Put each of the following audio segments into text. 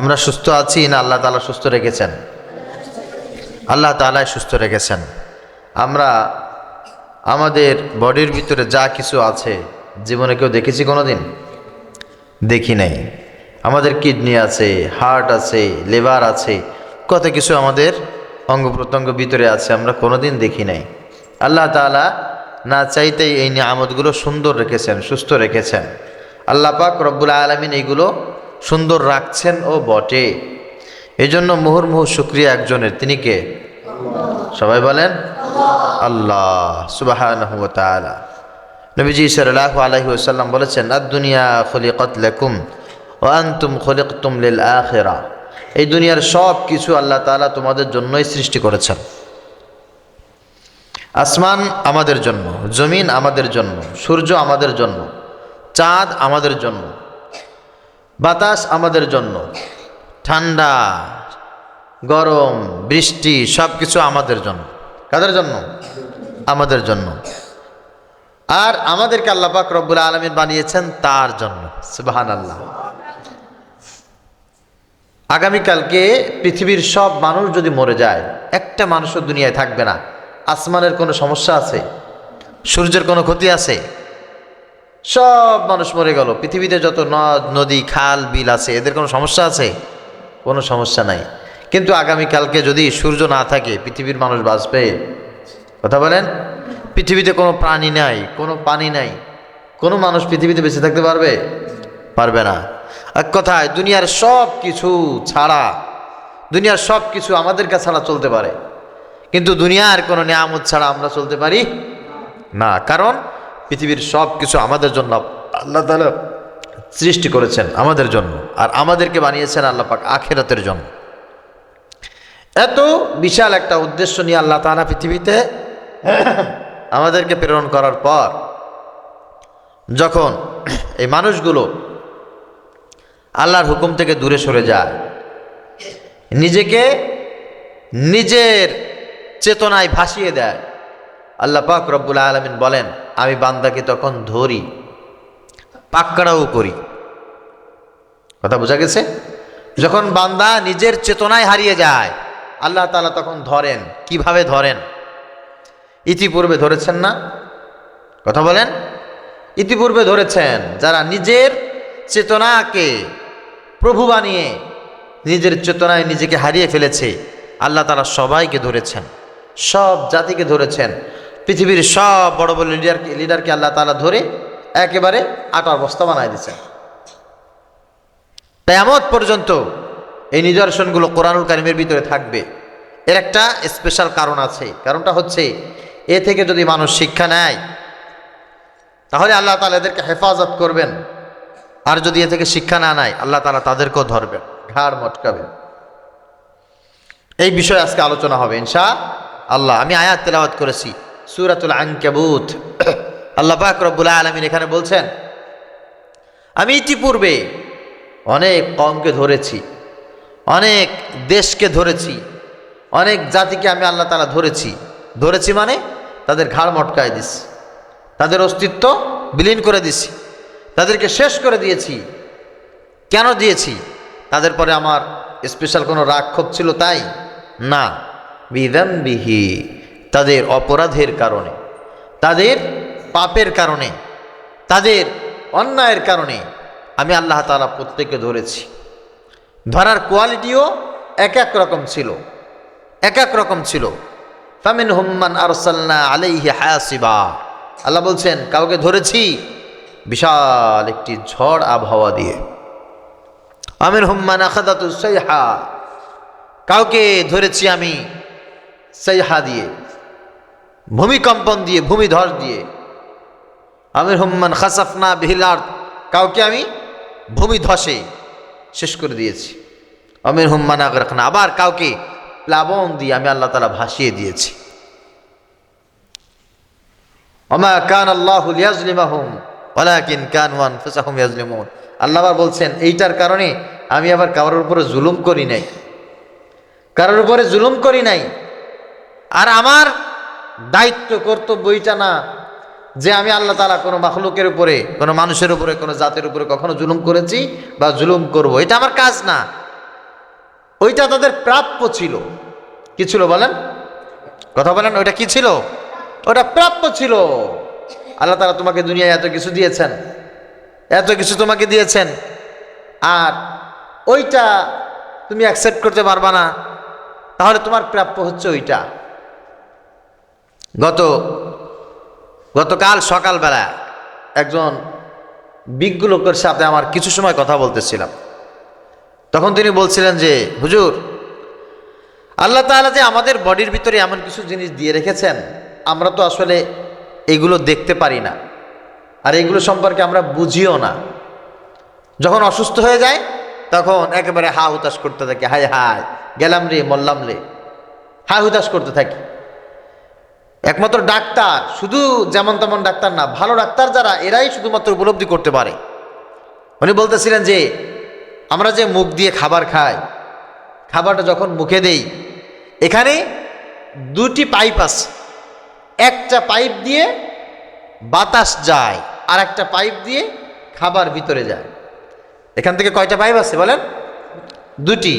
আমরা সুস্থ আছি না আল্লাহ তাআলা সুস্থ রেখেছেন? আল্লাহ তাআলাই সুস্থ রেখেছেন। আমরা আমাদের বডির ভিতরে যা কিছু আছে জীবনে কেউ দেখেছি কোনোদিন? দেখি নাই। আমাদের কিডনি আছে, হার্ট আছে, লিভার আছে, কত কিছু আমাদের অঙ্গ প্রত্যঙ্গ ভিতরে আছে, আমরা কোনোদিন দেখি নাই। আল্লাহ তাআলা না চাইতেই এই নিয়ামতগুলো সুন্দর রেখেছেন, সুস্থ রেখেছেন। আল্লাহ পাক রব্বুল আলামিন এইগুলো সুন্দর রাখছেন ও বটে। এই জন্য মুহুর্মুহু শুকরিয়া একজনের, তিনি কে? সবাই বলেন আল্লাহ সুবহানাহু ওয়া তাআলা। নবীজি সাল্লাল্লাহু আলাইহি ওয়াসাল্লাম বলেছেন, আদ-দুনিয়া খুলিকাত লাকুম ওয়া আনতুম খুলিকতুম লিল আখিরাহ। এই দুনিয়ার সব কিছু আল্লাহ তাআলা তোমাদের জন্যই সৃষ্টি করেছেন। আসমান আমাদের জন্য, জমিন আমাদের জন্য, সূর্য আমাদের জন্য, চাঁদ আমাদের জন্য, বাতাস আমাদের জন্য, ঠান্ডা গরম বৃষ্টি সব কিছু আমাদের জন্য। কাদের জন্য? আমাদের জন্য। আর আমাদেরকে আল্লাহ পাক রব্বুল আলামিন বানিয়েছেন তার জন্য। সুবহানাল্লাহ। আগামীকালকে পৃথিবীর সব মানুষ যদি মরে যায়, একটা মানুষও দুনিয়ায় থাকবে না। আসমানের কোনো সমস্যা আছে? সূর্যের কোনো ক্ষতি আছে? সব মানুষ মরে গেল, পৃথিবীতে যত নদ নদী খাল বিল আছে এদের কোনো সমস্যা আছে? কোনো সমস্যা নাই। কিন্তু আগামীকালকে যদি সূর্য না থাকে পৃথিবীর মানুষ বাঁচবে? কথা বলেন। পৃথিবীতে কোনো প্রাণী নাই, কোনো পানি নাই, কোনো মানুষ পৃথিবীতে বেঁচে থাকতে পারবে? পারবে না। এক কথায় দুনিয়ার সব কিছু ছাড়া, দুনিয়ার সব কিছু আমাদের কাছে ছাড়া চলতে পারে, কিন্তু দুনিয়ার কোনো নিয়ামত ছাড়া আমরা চলতে পারি না। কারণ পৃথিবীর সব কিছু আমাদের জন্য আল্লাহ তাআলা সৃষ্টি করেছেন, আমাদের জন্য। আর আমাদেরকে বানিয়েছেন আল্লাহ পাক আখিরাতের জন্য। এত বিশাল একটা উদ্দেশ্য নিয়ে আল্লাহ তাআলা পৃথিবীতে আমাদেরকে প্রেরণ করার পর যখন এই মানুষগুলো আল্লাহর হুকুম থেকে দূরে সরে যায়, নিজেকে নিজের চেতনায় ভাসিয়ে দেয়, আল্লাহ পাক রব্বুল আলামিন বলেন, আমি বান্দাকে তখন ধরি, পাকড়াও করি। কথা বোঝা গেছে? যখন বান্দা নিজের চেতনায় হারিয়ে যায় আল্লাহ তাআলা তখন ধরেন। কিভাবে ধরেন? ইতিপূর্বে ধরেছেন না? কথা বলেন। ইতিপূর্বে ধরেছেন। যারা নিজের চেতনাকে প্রভু বানিয়ে নিজের চেতনায় নিজেকে হারিয়ে ফেলেছে, আল্লাহ তাআলা সবাইকে ধরেছেন, সব জাতিকে ধরেছেন। পৃথিবীর সব বড় বড় লিডারকে আল্লাহ তাআলা ধরে একেবারে আটার বস্তা বানায় দিয়েছেন। কিয়ামত পর্যন্ত এই নিদর্শনগুলো কোরআনুল কারীমের ভিতরে থাকবে। এর একটা স্পেশাল কারণ আছে। কারণটা হচ্ছে, এ থেকে যদি মানুষ শিক্ষা নেয় তাহলে আল্লাহ তাআলা এদেরকে হেফাজত করবেন। আর যদি এ থেকে শিক্ষা না নেয় আল্লাহ তাআলা তাদেরকেও ধরবেন, ঘাড় মটকাবেন। এই বিষয়ে আজকে আলোচনা হবে ইনশাআল্লাহ। আমি আয়াত তেলাওয়াত করেছি সূরাতুল আনকাবুত। আল্লাহ পাক রব্বুল আলামিন এখানে বলছেন, আমি ইতিপূর্বে অনেক কওমকে ধরেছি, অনেক দেশকে ধরেছি, অনেক জাতিকে আমি আল্লাহ তাআলা ধরেছি। ধরেছি মানে তাদের ঘাড় মটকায় দিছি, তাদের অস্তিত্ব বিলীন করে দিছি, তাদেরকে শেষ করে দিয়েছি। কেন দিয়েছি? তাদের পরে আমার স্পেশাল কোনো রাগ ক্ষোভ ছিল তাই না, বিযামবিহি, তাদের অপরাধের কারণে, তাদের পাপের কারণে, তাদের অন্যায়ের কারণে আমি আল্লাহ তাআলা প্রত্যেককে ধরেছি। ধরার কোয়ালিটিও এক এক রকম ছিল, এক এক রকম ছিল। ফামিনহুম মান আরসালনা আলাইহি হাসিবা। আল্লাহ বলছেন, কাউকে ধরেছি বিশাল একটি ঝড় আবহাওয়া দিয়ে। আমিনহুম মান আখাযাতুস সাইহা, কাউকে ধরেছি আমি সাইহা দিয়ে, ভূমিকম্পন দিয়ে, ভূমিধস দিয়ে। আমিনহুম মান খাসাফনা বিহিল আরদ, কাউকে আমি ভূমিধসে শেষ করে দিয়েছি। আমিনহুম মান আগরাকনা, আবার কাউকে প্লাবন দিয়ে আমি আল্লাহ তাআলা ভাসিয়ে দিয়েছি। ওমা কান আল্লাহু লিয়াজলিমাহুম ওয়ালাকিন কানু আনফুসাহুম ইয়াজলিমুন। আল্লাহ আবার বলছেন, এইটার কারণে আমি আবার কারোর উপরে জুলুম করি নাই, কারোর উপরে জুলুম করি নাই। আর আমার দায়িত্ব কর্তব্য এইটা না যে আমি আল্লাহ তাআলা কোনো মাখলুকের উপরে, কোনো মানুষের উপরে, কোনো জাতের উপরে কখনো জুলুম করেছি বা জুলুম করব, এটা আমার কাজ না। ওইটা তাদের প্রাপ্য ছিল। কি ছিল বলেন, কথা বলেন, ওইটা কি ছিল? ওটা প্রাপ্য ছিল। আল্লাহ তাআলা তোমাকে দুনিয়ায় এত কিছু দিয়েছেন, এত কিছু তোমাকে দিয়েছেন, আর ওইটা তুমি অ্যাকসেপ্ট করতে পারবা না, তাহলে তোমার প্রাপ্য হচ্ছে ওইটা। গতকাল সকালবেলা একজন বিজ্ঞ লোকের সাথে আমার কিছু সময় কথা বলতেছিলাম। তখন তিনি বলছিলেন যে হুজুর, আল্লাহ তাআলা যে আমাদের বডির ভিতরে এমন কিছু জিনিস দিয়ে রেখেছেন, আমরা তো আসলে এগুলো দেখতে পারি না, আর এগুলো সম্পর্কে আমরা বুঝিও না। যখন অসুস্থ হয়ে যায় তখন একেবারে হা হুতাশ করতে থাকি, হায় হায় গেলাম রে, মরলাম রে, হা হুতাশ করতে থাকি। একমাত্র ডাক্তার, শুধু যেমন তেমন ডাক্তার না, ভালো ডাক্তার যারা, এরাই শুধুমাত্র উপলব্ধি করতে পারে। উনি বলতেছিলেন যে আমরা যে মুখ দিয়ে খাবার খাই, খাবারটা যখন মুখে দেই, এখানে দুটি পাইপ আছে। একটা পাইপ দিয়ে বাতাস যায়, আর একটা পাইপ দিয়ে খাবার ভিতরে যায়। এখান থেকে কয়টা পাইপ আছে বলেন? দুটি।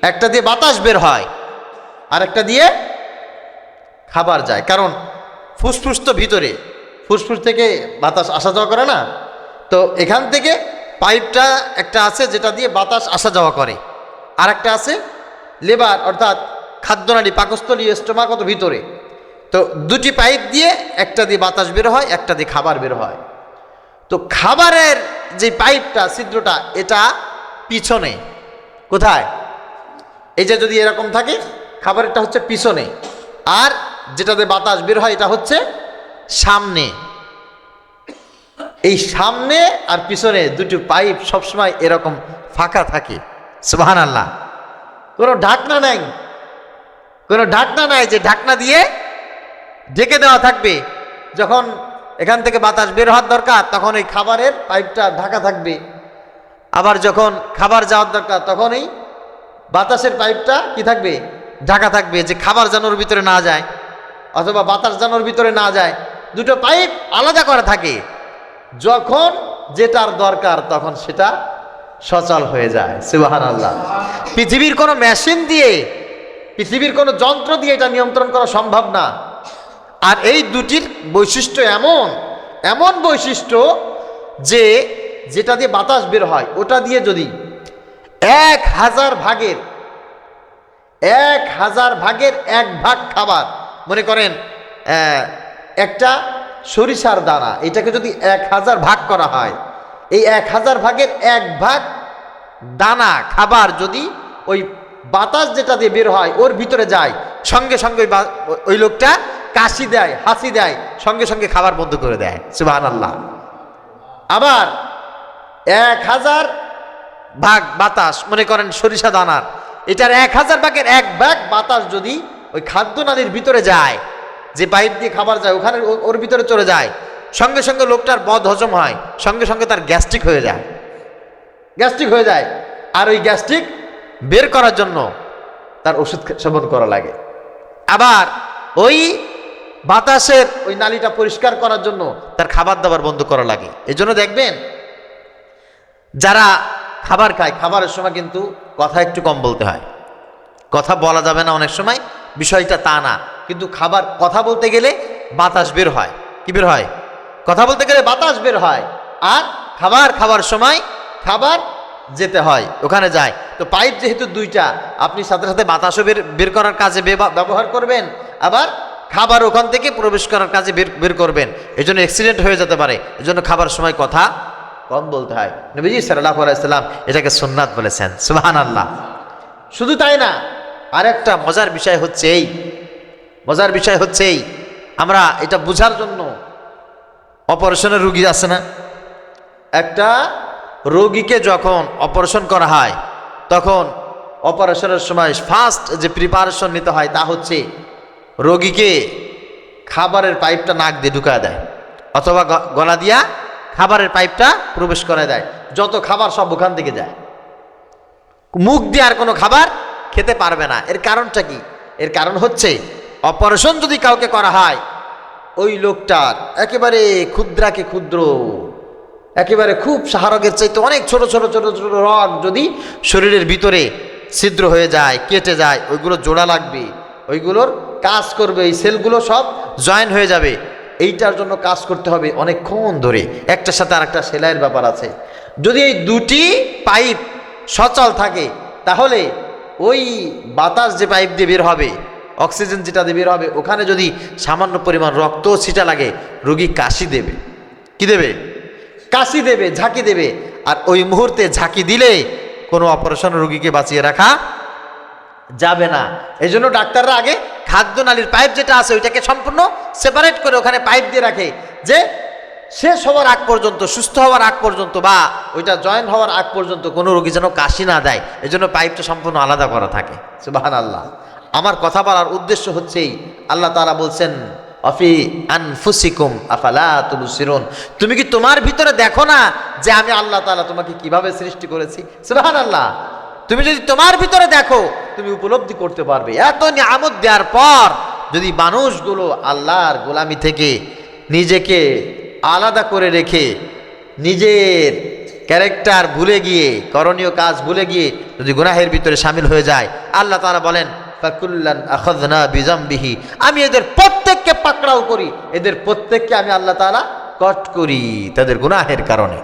একটা দিয়ে বাতাস বের হয়, আর একটা দিয়ে খাবার যায়। কারণ ফুসফুস তো ভিতরে, ফুসফুস থেকে বাতাস আসা যাওয়া করে না। তো এখান থেকে পাইপটা একটা আছে যেটা দিয়ে বাতাস আসা যাওয়া করে, আর একটা আছে লেবার অর্থাৎ খাদ্যনালী, পাকস্থলী, স্টোমাক তো ভিতরে। তো দুটি পাইপ দিয়ে, একটা দিয়ে বাতাস বের হয়, একটা দিয়ে খাবার বের হয়। তো খাবারের যে পাইপটা, ছিদ্রটা, এটা পিছনে। কোথায়? এই যে যদি এরকম থাকে, খাবারেরটা হচ্ছে পিছনে, আর যেটা দিয়ে বাতাস বের হয় এটা হচ্ছে সামনে। এই সামনে আর পিছনে দুটি পাইপ সবসময় এরকম ফাঁকা থাকে। সুবহানাল্লাহ। কোনো ঢাকনা নাই, কোনো ঢাকনা নাই যে ঢাকনা দিয়ে ঢেকে দেওয়া থাকবে। যখন এখান থেকে বাতাস বের হওয়ার দরকার তখন এই খাবারের পাইপটা ঢাকা থাকবে, আবার যখন খাবার যাওয়ার দরকার তখন এই বাতাসের পাইপটা কি থাকবে? ঢাকা থাকবে, যে খাবার যেন ওর ভিতরে না যায় অথবা বাতাস যেন ওর ভিতরে না যায়। দুটো পাইপ আলাদা করা থাকে, যখন যেটার দরকার তখন সেটা সচল হয়ে যায়। সুবহানাল্লাহ। পৃথিবীর কোনো মেশিন দিয়ে, পৃথিবীর কোনো যন্ত্র দিয়ে এটা নিয়ন্ত্রণ করা সম্ভব না। আর এই দুটির বৈশিষ্ট্য এমন এমন বৈশিষ্ট্য যে যেটা দিয়ে বাতাস বের হয় ওটা দিয়ে যদি 1000 ভাগের 1 ভাগ খাবার, মনে করেন একটা সরিষার দানা, এটাকে যদি 1000 ভাগ করা হয়, এই 1000 ভাগের 1 ভাগ দানা খাবার যদি ওই বাতাস যেটা দিয়ে বের হয় ওর ভিতরে যায়, সঙ্গে সঙ্গে ওই লোকটা কাশি দেয়, হাসি দেয়, সঙ্গে সঙ্গে খাবার বন্ধ করে দেয়। সুবহানাল্লাহ। আবার 1000 ভাগ বাতাস, মনে করেন সরিষা দানার, এটার 1000 ভাগের 1 ভাগ বাতাস যদি ওই খাদ্যনালীর ভিতরে যায়, যে পাইপ দিয়ে খাবার যায় ওখানে ওর ভিতরে চলে যায়, সঙ্গে সঙ্গে লোকটার বদ হজম হয়, সঙ্গে সঙ্গে তার গ্যাস্ট্রিক হয়ে যায়, গ্যাস্ট্রিক হয়ে যায়। আর ওই গ্যাস্ট্রিক বের করার জন্য তার ওষুধ সেবন করা লাগে। আবার ওই বাতাসের ওই নালীটা পরিষ্কার করার জন্য তার খাবার দাবার বন্ধ করা লাগে। এই জন্য দেখবেন যারা খাবার খায়, খাবারের সময় কিন্তু কথা একটু কম বলতে হয়। কথা বলা যাবে না অনেক সময়, বিষয়টা তা না, কিন্তু কথা বলতে গেলে বাতাস বের হয়। কি বের হয়? কথা বলতে গেলে বাতাস বের হয়। আর খাবার সময় খাবার যেতে হয়, ওখানে যায়। তো পাইপ যেহেতু দুইটা, আপনি সাথে সাথে বাতাসও বের করার কাজে ব্যবহার করবেন, আবার খাবার ওখান থেকে প্রবেশ করার কাজে বের করবেন। এই জন্য অ্যাক্সিডেন্ট হয়ে যেতে পারে। এই জন্য খাবার সময় কথা কম বলতে হয়। নবীজি সাল্লাল্লাহু আলাইহি সাল্লাম এটাকে সুন্নাত বলেছেন। সুবহানাল্লাহ। শুধু তাই না, আরেকটা মজার বিষয় হচ্ছে এই, আমরা এটা বোঝার জন্য, অপারেশনের রোগী আছে না, একটা রোগীকে যখন অপারেশন করা হয় তখন অপারেশনের সময় ফার্স্ট যে প্রিপারেশন নিতে হয় তা হচ্ছে রোগীকে খাবারের পাইপটা নাক দিয়ে ঢুকা দেয়, অথবা গলা দিয়া খাবারের পাইপটা প্রবেশ করে দেয়। যত খাবার সব ওখান থেকে যায়, মুখ দিয়ে আর কোনো খাবার খেতে পারবে না। এর কারণটা কি? এর কারণ হচ্ছে অপারেশন যদি কাউকে করা হয়, ওই লোকটার একেবারে ক্ষুদ্রাকে ক্ষুদ্র, একেবারে খুব সাহারগের চাইতে অনেক ছোট ছোট ছোট ছোট রগ যদি শরীরের ভিতরে ছিদ্র হয়ে যায়, কেটে যায়, ওইগুলো জোড়া লাগবে, ওইগুলোর কাজ করবে, এই সেলগুলো সব জয়েন হয়ে যাবে। এইটার জন্য কাজ করতে হবে অনেকক্ষণ ধরে, একটার সাথে আরেকটা সেলাইয়ের ব্যাপার আছে। যদি এই দুটি পাইপ সচল থাকে তাহলে ওই বাতাস যে পাইপ দিয়ে বের হবে, অক্সিজেন যেটা দিয়ে বের হবে, ওখানে যদি সামান্য পরিমাণ রক্ত ছিটা লাগে, রোগী কাশি দেবে। কি দেবে? কাশি দেবে, ঝাঁকি দেবে। আর ওই মুহূর্তে ঝাঁকি দিলে কোনো অপারেশন রোগীকে বাঁচিয়ে রাখা যাবে না। এই জন্য ডাক্তাররা আগে খাদ্যনালীর পাইপ যেটা আছে ওইটাকে সম্পূর্ণ সেপারেট করে ওখানে পাইপ দিয়ে রাখে, যে শেষ হওয়ার আগ পর্যন্ত, সুস্থ হওয়ার আগ পর্যন্ত বা ওইটা জয়েন হওয়ার আগ পর্যন্ত কোনো রোগী যেন কাশি না দেয়, এই জন্য পাইপটা সম্পূর্ণ আলাদা করা থাকে। সুবহানাল্লাহ। আমার কথা বলার উদ্দেশ্য হচ্ছেই, আল্লাহ তাআলা বলছেন অফি আনফুসিকুম আফালা তুবসিরুন, তুমি কি তোমার ভিতরে দেখো না যে আমি আল্লাহ তাআলা তোমাকে কিভাবে সৃষ্টি করেছি? সুবহানাল্লাহ। তুমি যদি তোমার ভিতরে দেখো, তুমি উপলব্ধি করতে পারবে। এত নিয়ামত দেওয়ার পর যদি মানুষগুলো আল্লাহর গোলামি থেকে নিজেকে আলাদা করে রেখে নিজের ক্যারেক্টার ভুলে গিয়ে, করণীয় কাজ ভুলে গিয়ে যদি গুনাহের ভিতরে শামিল হয়ে যায়, আল্লাহ তাআলা বলেন ফাকুল্লান আখাযনা বিযামবিহি, আমি এদের প্রত্যেককে পাকড়াও করি, এদের প্রত্যেককে আমি আল্লাহ তাআলা কট করি তাদের গুনাহের কারণে।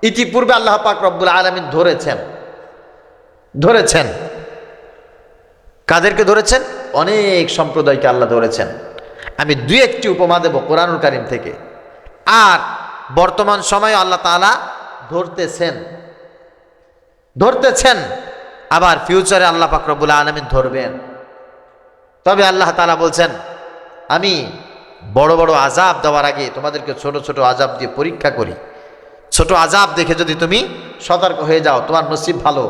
ইতিপূর্বে আল্লাহ পাক রব্বুল আলামিন ধরেছেন কাদেরকে ধরেছেন? অনেক সম্প্রদায়কে আল্লাহ ধরেছেন। আমি দুই একটি উপমা দেব কোরআনুল কারীম থেকে। আর বর্তমান সময়ে আল্লাহ তাআলা ধরতেছেন, আবার ফিউচারে আল্লাহ পাক রব্বুল আলামিন ধরবেন। তবে আল্লাহ তাআলা বলছেন, আমি বড় বড় আযাব দেওয়ার আগে তোমাদেরকে ছোট ছোট আযাব দিয়ে পরীক্ষা করি। ছোট আযাব দেখে যদি তুমি সতর্ক হয়ে যাও, তোমার নসিব ভালো।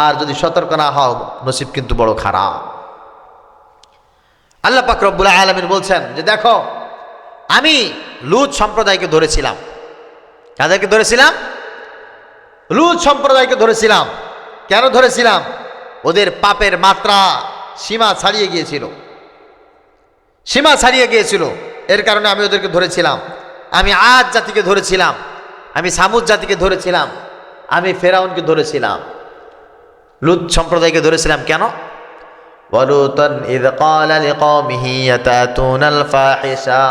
আর যদি সতর্ক না হও, নসিব কিন্তু বড় খারাপ। আল্লাহ পাক রব্বুল আলামিন বলছেন যে দেখো, আমি লূত সম্প্রদায়কে ধরেছিলাম। কাদেরকে ধরেছিলাম? লূত সম্প্রদায়কে ধরেছিলাম। কেন ধরেছিলাম? ওদের পাপের মাত্রা সীমা ছাড়িয়ে গিয়েছিল, এর কারণে আমি ওদেরকে ধরেছিলাম। আমি আদ জাতিকে ধরেছিলাম, আমি সামুদ জাতিকে ধরেছিলাম, আমি ফেরাউনকে ধরেছিলাম। লূত সম্প্রদায়কে ধরেছিলাম কেন? ওয়ালুতান ইয ক্বালা লিকওমিহি ইয়াতাতুনাল ফাহিশা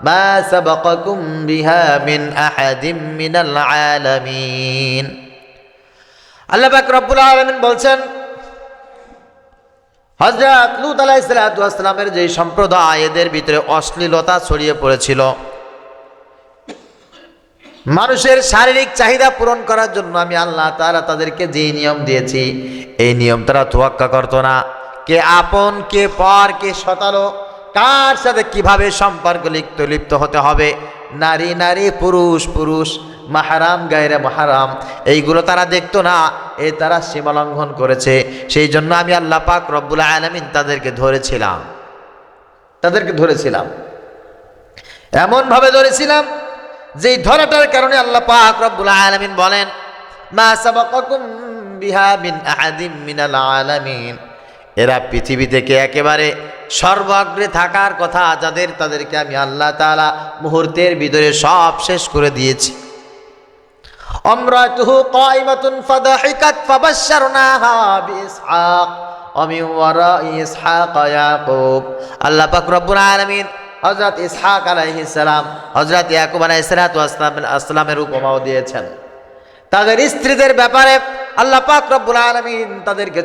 মা সাবাকাকুম বিহা মিন আহাদিম মিনাল আলামিন। আল্লাহ পাক রব্বুল আলামিন বলছেন, হযরত লূত আলাইহিস সালাতু ওয়াস সালামের যে সম্প্রদায়, এদের ভিতরে অশ্লীলতা ছড়িয়ে পড়েছিল। মানুষের শারীরিক চাহিদা পূরণ করার জন্য আমি আল্লাহ তাআলা তাদেরকে যে নিয়ম দিয়েছি, এই নিয়ম তারা তোয়াক্কা করতো না। কে আপন, কে পর, কে শতালো, কার সাথে কিভাবে সম্পর্ক লিপ্ত হতে হবে, নারী নারী, পুরুষ পুরুষ, মাহারাম গায়রে মাহারাম, এইগুলো তারা দেখতো না। তারা সীমা লঙ্ঘন করেছে। সেই জন্য আমি আল্লাহ পাক রব্বুল আলামিন তাদেরকে ধরেছিলাম, এমনভাবে ধরেছিলাম যেই ধরাটার কারণে আল্লাহ পাক রব্বুল আলামিন বলেন, মা সাবাকাকুম বিহা মিন আহাদিম মিনাল আলামিন, এরা পৃথিবী থেকে একেবারে সর্বাগ্রে থাকার কথা যাদের, তাদেরকে আমি আল্লাহ তাআলা মুহূর্তের ভিতরে সব শেষ করে দিয়েছি। আমরাতুহু কাইমাতুন ফাদাহিকাত ফাবাশশারনাহা বিইসহাক ওয়া মিন ওয়ারাই ইসহাক ইয়াকুব। আল্লাহ পাক রব্বুল আলামিন হযরত ইসহাক আলাইহিস সালাম, হযরত ইয়াকুব আলাইহিস সালামের উপমাও দিয়েছেন। তাদের স্ত্রীদের ব্যাপারে আল্লাহ পাক রব্বুল আলামিন তাদেরকে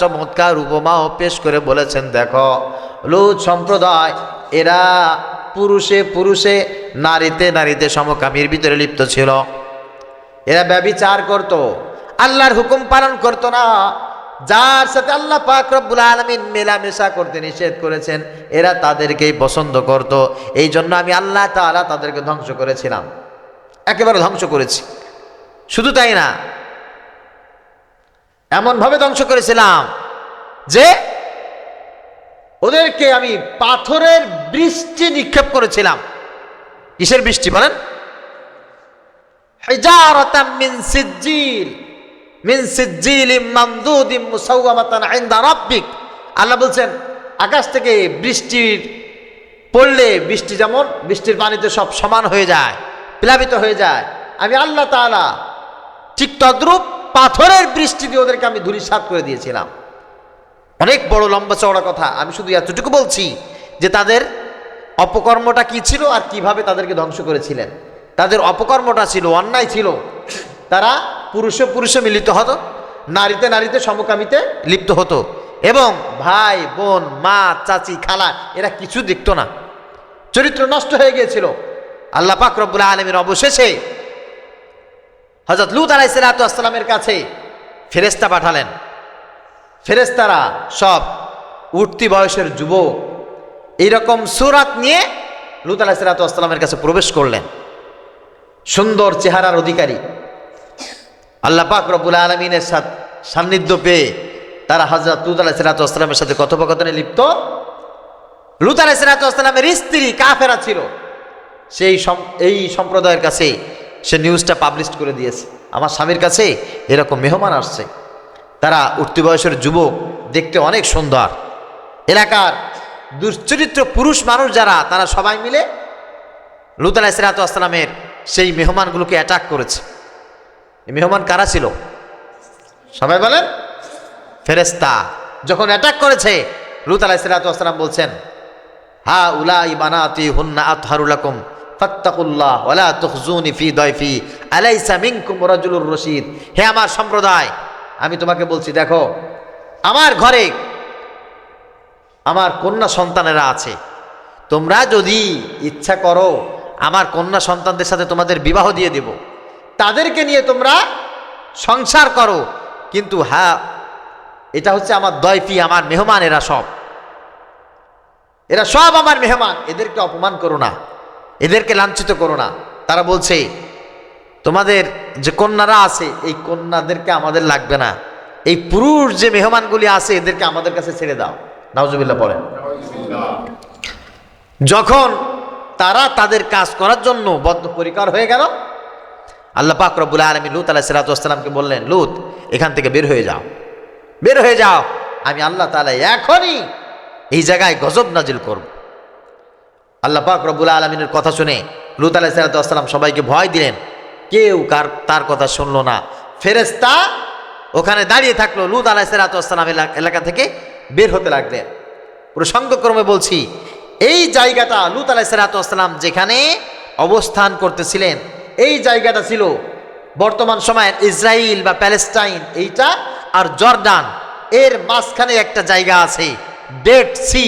চমৎকার উপমাও পেশ করে বলেছেন, দেখো লূত সম্প্রদায়, এরা পুরুষে পুরুষে, নারীতে নারীতে সমকামীর ভিতরে লিপ্ত ছিল। এরা ব্যভিচার করত, আল্লাহর হুকুম পালন করত না। যার সাথে আল্লাহ পাক রব্বুল আলামিন মেলামেশা করতে নিষেধ করেছেন, এরা তাদেরকেই পছন্দ করত। এই জন্য আমি আল্লাহ তাআলা তাদেরকে ধ্বংস করেছিলাম, একেবারে ধ্বংস করেছি। শুধু তাই না, এমনভাবে ধ্বংস করেছিলাম যে ওদেরকে আমি পাথরের বৃষ্টি নিক্ষেপ করেছিলাম। কিসের বৃষ্টি বলেন? হিজারাতাম মিন সিজ্জিলিম মামদুদিম মুসাওয়ামাতান ইনদা রাব্বিক। আল্লাহ বলছেন, আকাশ থেকে বৃষ্টির পড়লে বৃষ্টি যেমন বৃষ্টির পানিতে সব সমান হয়ে যায়, প্লাবিত হয়ে যায়, আমি আল্লাহ তাআলা ঠিক তদ্রূপ পাথরের বৃষ্টি দিয়ে ওদেরকে আমি ধূলিসাৎ করে দিয়েছিলাম। অনেক বড় লম্বা চওড়া কথা, আমি শুধু এতটুকু বলছি যে তাদের অপকর্মটা কি ছিল আর কিভাবে তাদেরকে ধ্বংস করেছিলেন। তাদের অপকর্মটা ছিল, অন্যায় ছিল, তারা পুরুষে পুরুষে মিলিত হতো, নারীতে নারীতে সমকামিতে লিপ্ত হতো, এবং ভাই বোন মা চাচি খালা এরা কিছু দেখতো না, চরিত্র নষ্ট হয়ে গিয়েছিল। আল্লাহ পাক রব্বুল আলামিন অবশেষে হযরত লূত আলাইহিস সালাতু ওয়াস সালামের কাছে ফেরেশতা পাঠালেন। ফেরেশতারা সব উঠতি বয়সের যুবক এইরকম সূরাত নিয়ে লূত আলাইহিস সালাতু ওয়াস সালামের কাছে প্রবেশ করলেন। সুন্দর চেহারার অধিকারী, আল্লাহ পাক রব্বুল আলামিনের সান্নিধ্য পেয়ে তারা হযরত লূত আলাইহিস সালাতু ওয়াস সালামের সাথে কথোপকথনে লিপ্ত। লূত আলাইহিস সালাতু ওয়াস সালামের স্ত্রী কাফেরা ছিল, এই সম্প্রদায়ের কাছে সে নিউজটা পাবলিশ করে দিয়েছে, আমার স্বামীর কাছে এরকম মেহমান আসছে, তারা উঠতি বয়সের যুবক, দেখতে অনেক সুন্দর, এলাকার দুশ্চরিত্র পুরুষ মানুষ যারা, তারা সবাই মিলে লূত আলাইহিস সালাতু ওয়াস সালামের সেই মেহমানগুলোকে অ্যাটাক করেছে। এই মেহমান কারা ছিল? সবাই বলেন, ফেরেশতা। যখন অ্যাটাক করেছে, লূত আলাইহিস সালাতু ওয়াস সালাম বলছেন, হা উলাই বানাতি হুন্না আতহারু লাকুম ফাত্তাকুল্লাহ ওয়ালা তুখজুনি ফি দাইফি আলাইসা মিনকুম রাজুলুর রশিদ। হে আমার সম্প্রদায়, আমি তোমাকে বলছি, দেখো আমার ঘরে আমার কন্যা সন্তানেরা আছে, তোমরা যদি ইচ্ছা করো আমার কন্যা সন্তানদের সাথে তোমাদের বিবাহ দিয়ে দেব, তাদেরকে নিয়ে তোমরা সংসার করো, কিন্তু হ্যাঁ এটা হচ্ছে আমার দয়ফি, আমার মেহমান, এরা সব আমার মেহমান, এদেরকে অপমান করো না, এদেরকে লাঞ্ছিত করো না। তারা বলছে তোমাদের যে কন্যারা আছে এই কন্যাদেরকে আমাদের লাগবে না, এই পুরুষ যে মেহমানগুলি আছে এদেরকে আমাদের কাছে ছেড়ে দাও। নাউজুবিল্লাহ বলেন। যখন তারা তাদের কাজ করার জন্য বদ্ধপরিকর হয়ে গেল, আল্লাহ পাক রব্বুল আলামিন লূত আলাইহিস সালাতু ওয়াস সালামকে বললেন, লূত এখান থেকে বের হয়ে যাও, বের হয়ে যাও, আমি আল্লাহ তাআলা এখনই এই জায়গায় গজব নাজিল করব। আল্লাহ পাক রব্বুল আলামিনের কথা শুনে লূত আলাইহিস সালাতু ওয়াস সালাম সবাইকে ভয় দিলেন, কেউ তার কথা শুনলো না। ফেরেশতা ওখানে দাঁড়িয়ে থাকলো, লূত আলাইহিস সালাতু ওয়াস সালাম এলাকা থেকে বের হতে লাগলেন। প্রসঙ্গক্রমে বলছি, এই জায়গাটা লূত আলাইহিস সালাতু ওয়াস সালাম যেখানে অবস্থান করতেছিলেন, এই জায়গাটা ছিল বর্তমান সময়ের ইসরায়েল বা প্যালেস্টাইন, এইটা আর জর্ডান এর মাঝখানে একটা জায়গা আছে, ডেড সি।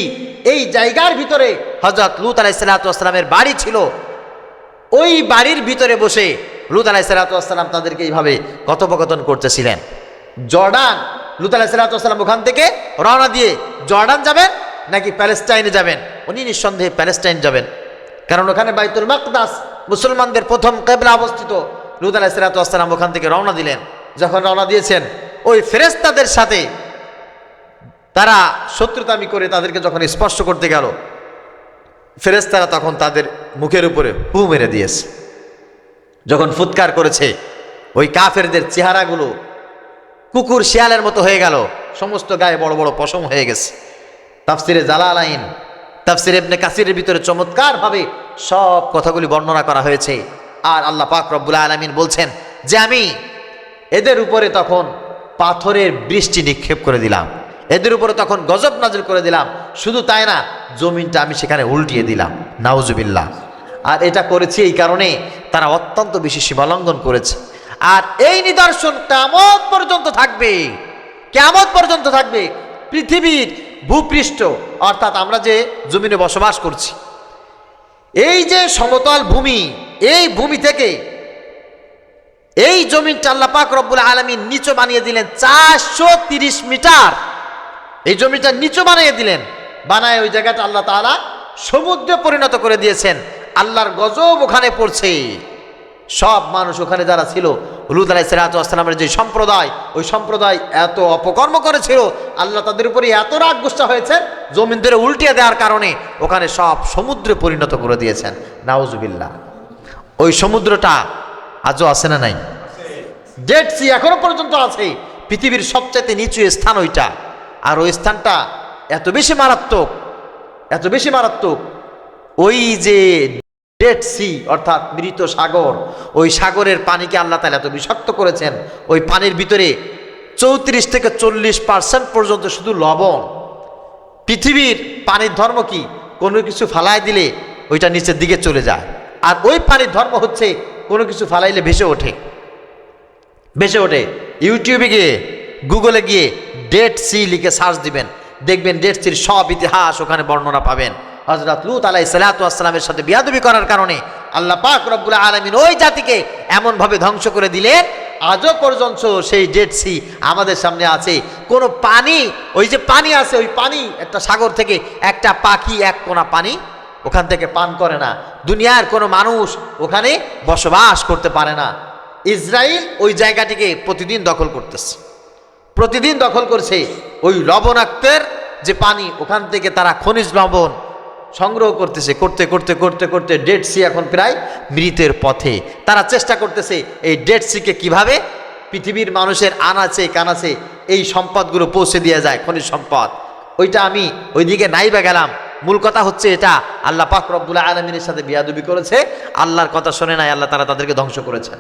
এই জায়গার ভিতরে হযরত লূত আলাইহিস সালাতু ওয়াস সালামের বাড়ি ছিল। ওই বাড়ির ভিতরে বসে লূত আলাইহিস সালাতু ওয়াস সালাম তাদেরকে এইভাবে কথোপকথন করতেছিলেন। জর্ডান, লূত আলাইহিস সালাতু ওয়াস সালাম ওখান থেকে রওনা দিয়ে জর্ডান যাবেন নাকি প্যালেস্টাইনে যাবেন? উনি নিঃসন্দেহে প্যালেস্টাইন যাবেন, কারণ ওখানে বাইতুল মাকদাস মুসলমানদের প্রথম কিবলা অবস্থিত। লূত আলাইহিস সালাতু ওয়াস সালাম ওখান থেকে রওনা দিলেন। যখন রওনা দিয়েছেন, ওই ফেরেশতাদের সাথে তারা শত্রুতামি করে তাদেরকে যখন স্পর্শ করতে গেল, ফেরেশতারা তখন তাদের মুখের উপরে ফু মেরে দিয়েছে। যখন ফুৎকার করেছে, ওই কাফেরদের চেহারাগুলো কুকুর শিয়ালের মতো হয়ে গেল, সমস্ত গায়ে বড় বড় পশম হয়ে গেছে। তাফসিরে জালালাইন, তাফসির ইবনে কাসিরের ভিতরে চমৎকারভাবে সব কথাগুলি বর্ণনা করা হয়েছে। আর আল্লাহ পাক রব্বুল আলামিন বলছেন যে আমি এদের উপরে তখন পাথরের বৃষ্টি নিক্ষেপ করে দিলাম, এদের উপরে তখন গজব নাজিল করে দিলাম। শুধু তাই না, জমিনটা আমি সেখানে উল্টিয়ে দিলাম। নাউজুবিল্লাহ। আর এটা করেছি এই কারণে তারা অত্যন্ত বেশি সীমালঙ্ঘন করেছে। আর এই নিদর্শন কিয়ামত পর্যন্ত থাকবে, কিয়ামত পর্যন্ত থাকবে। পৃথিবীর ভূপৃষ্ঠ, অর্থাৎ আমরা যে জমিনে বসবাস করছি, এই যে সমতল ভূমি, এই ভূমি থেকে এই জমিনটা আল্লাহ পাক রব্বুল আলামিন নিচু বানিয়ে দিলেন 430 মিটার। এই জমিটা নিচু বানিয়ে দিলেন, বানায় ওই জায়গাটা আল্লাহ তাআলা সমুদ্রে পরিণত করে দিয়েছেন। আল্লাহর গজব ওখানে পড়ছে। সব মানুষ ওখানে যারা ছিল, লূত আলাইহিস সালাতু ওয়াস সালামের যে সম্প্রদায়, ওই সম্প্রদায় এত অপকর্ম করেছিল, আল্লাহ তাদের উপরে এত রাগ গুসা হয়েছে, জমিন ধরে উল্টিয়ে দেওয়ার কারণে ওখানে সব সমুদ্রে পরিণত করে দিয়েছেন। নাউজুবিল্লাহ। ওই সমুদ্রটা আজও আছে না নাই? ডেড সি এখনো পর্যন্ত আছে। পৃথিবীর সবচাইতে নিচু স্থান ওইটা। আর ওই স্থানটা এত বেশি মারাত্মক, এত বেশি মারাত্মক, ওই যে ডেড সি অর্থাৎ মৃত সাগর, ওই সাগরের পানিকে আল্লাহ তাআলা এত বিষাক্ত করেছেন, ওই পানির ভিতরে 34 থেকে 40% পর্যন্ত শুধু লবণ। পৃথিবীর পানির ধর্ম কি? কোনো কিছু ফালাই দিলে ওইটা নিচের দিকে চলে যায়, আর ওই পানির ধর্ম হচ্ছে কোনো কিছু ফালাইলে ভেসে ওঠে, ভেসে ওঠে। ইউটিউবে গিয়ে, গুগলে গিয়ে ডেড সি লিখে সার্চ দিবেন, দেখবেন ডেড সির সব ইতিহাস ওখানে বর্ণনা পাবেন। হযরত লূত আলাইহিস সালাতু ওয়াস সালামের সাথে বিয়াদবি করার কারণে আল্লাহ পাক রব্বুল আলামিন ওই জাতিকে এমনভাবে ধ্বংস করে দিলেন, আজও পর্যন্ত সেই ডেড সি আমাদের সামনে আছে। কোনো পানি, ওই যে পানি আছে, ওই পানি একটা সাগর থেকে একটা পাখি এক কোনা পানি ওখান থেকে পান করে না। দুনিয়ার কোনো মানুষ ওখানে বসবাস করতে পারে না। ইসরায়েল ওই জায়গাটিকে প্রতিদিন দখল করতেছে, প্রতিদিন দখল করছে। ওই লবণাক্তের যে পানি, ওখান থেকে তারা খনিজ লবণ সংগ্রহ করতেছে, করতে করতে করতে করতে ডেড সি এখন প্রায় মৃতের পথে। তারা চেষ্টা করতেছে এই ডেড সিকে কিভাবে পৃথিবীর মানুষের আনাচে কানাচে এই সম্পদগুলো পৌঁছে দেওয়া যায়, খনিজ সম্পদ। ওইটা আমি ওইদিকে নাইবা গেলাম। মূল কথা হচ্ছে এটা, আল্লাহ পাক রব্বুল আলামিনের সাথে বিয়াদবি করেছে, আল্লাহর কথা শোনে নাই, আল্লাহ তাআলা তাদেরকে ধ্বংস করেছেন।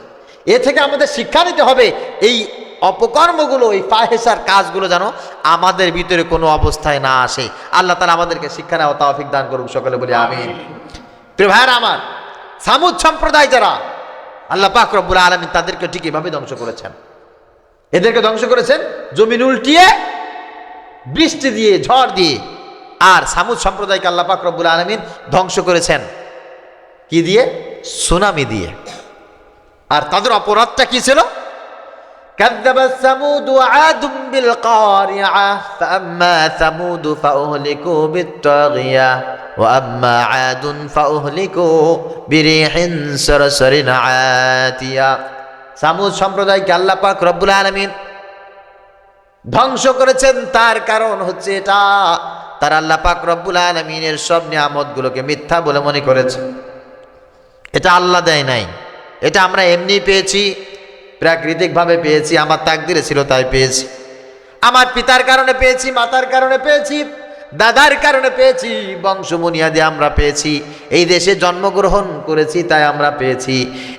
এ থেকে আমাদের শিক্ষা নিতে হবে, এই অপকর্মগুলো, এই ফাহেসার কাজগুলো যেন আমাদের ভিতরে কোনো অবস্থায় না আসে। আল্লাহ তাআলা আমাদেরকে শিক্ষা নেওয়া তৌফিক দান করুক, সকলে বলি আমিন। প্রিয় ভাইরা আমার, সামুদ সম্প্রদায় যারা, আল্লাহ পাক রব্বুল আলামিন তাদেরকে ঠিক এভাবে ধ্বংস করেছেন। এদেরকে ধ্বংস করেছেন জমিন উল্টিয়ে, বৃষ্টি দিয়ে, ঝড় দিয়ে। আর সামুদ সম্প্রদায়কে আল্লাহ পাক রব্বুল আলামিন ধ্বংস করেছেন কি দিয়ে? সুনামি দিয়ে। আর তাদের অপরাধটা কি ছিল? কাযযাবাত সামুদ ওয়া আদুম বিল কারিআ ফাআম্মা সামুদ ফাউহলিকু বিত-তাগিয়া ওয়া আম্মা আদুন ফাউহলিকু বিরিহিন সারসারিন আতিয়া। সামুদ সম্প্রদায়কে আল্লাহ পাক রব্বুল আলামিন ধ্বংস করেছেন, তার কারণ হচ্ছে এটা, তারা আল্লাহ পাক রব্বুল আলামিনের সব নিয়ামতগুলোকে মিথ্যা বলে মনে করেছে। এটা আল্লাহ দেয় নাই, এটা আমরা এমনি পেয়েছি, প্রাকৃতিকভাবে পেয়েছি, আমার তাকদিরে ছিল তাই পেয়েছি। আমার পিতার কারণে পেয়েছি, মাতার কারণে পেয়েছি, দাদার কারণে পেয়েছি, বংশবুনিয়াদে আমরা পেয়েছি, এই দেশে জন্মগ্রহণ করেছি তাই আমরা পেয়েছি।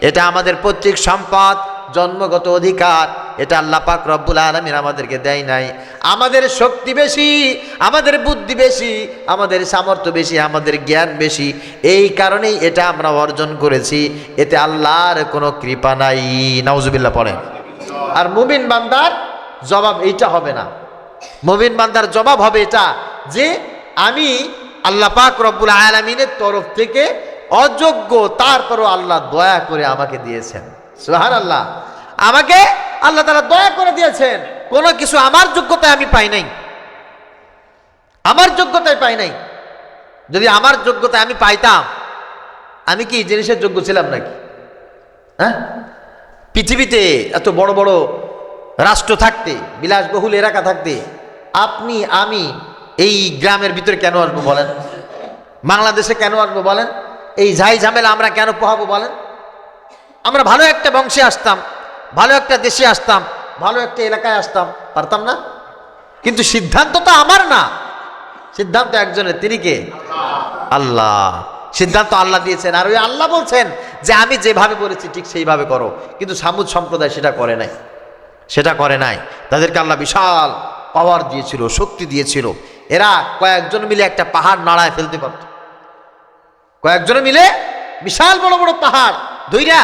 এটা আমাদের পৈতৃক সম্পদ, জন্মগত অধিকার, এটা আল্লাহ পাক রব্বুল আলামিন আমাদেরকে দেয় নাই। আমাদের শক্তি বেশি, আমাদের বুদ্ধি বেশি, আমাদের সামর্থ্য বেশি, আমাদের জ্ঞান বেশি, এই কারণেই এটা আমরা অর্জন করেছি। এতে আল্লাহর কোনো কৃপা নাই। নাউজুবিল্লাহ পড়েন। আর মুমিন বান্দার জবাব এইটা হবে না। মুমিন বান্দার জবাব হবে এটা যে আমি আল্লাহ পাক রব্বুল আলামিনের তরফ থেকে অযোগ্য, তারপরও আল্লাহ দয়া করে আমাকে দিয়েছেন। সুবহানাল্লাহ, আমাকে আল্লাহ তাআলা দয়া করে দিয়েছেন। কোনো কিছু আমার যোগ্যতায় আমি পাই নাই, আমার যোগ্যতায় পাই নাই। যদি আমার যোগ্যতায় আমি পাইতাম, আমি কি জিনিসের যোগ্য ছিলাম নাকি? হ্যাঁ, পৃথিবীতে এত বড় বড় রাষ্ট্র থাকতে, বিলাসবহুল এলাকা থাকতে, আপনি আমি এই গ্রামের ভিতরে কেন আসবো বলেন? বাংলাদেশে কেন আসবো বলেন? এই ঝাই ঝামেলা আমরা কেন পোহাবো বলেন? আমরা ভালো একটা বংশে আসতাম, ভালো একটা দেশে আসতাম, ভালো একটা এলাকায় আসতাম, পারতাম না? কিন্তু সিদ্ধান্ত তো আমার না, সিদ্ধান্ত একজনের, তিনি কে? আল্লাহ। সিদ্ধান্ত আল্লাহ দিয়েছেন, আর ওই আল্লাহ বলছেন যে আমি যেভাবে বলেছি ঠিক সেইভাবে করো। কিন্তু সামুদ সম্প্রদায় সেটা করে নাই, সেটা করে নাই। তাদেরকে আল্লাহ বিশাল পাওয়ার দিয়েছিল, শক্তি দিয়েছিল। এরা কয়েকজন মিলে একটা পাহাড় নাড়ায় ফেলতে পারত। কয়েকজন মিলে বিশাল বড় বড় পাহাড় ধইরা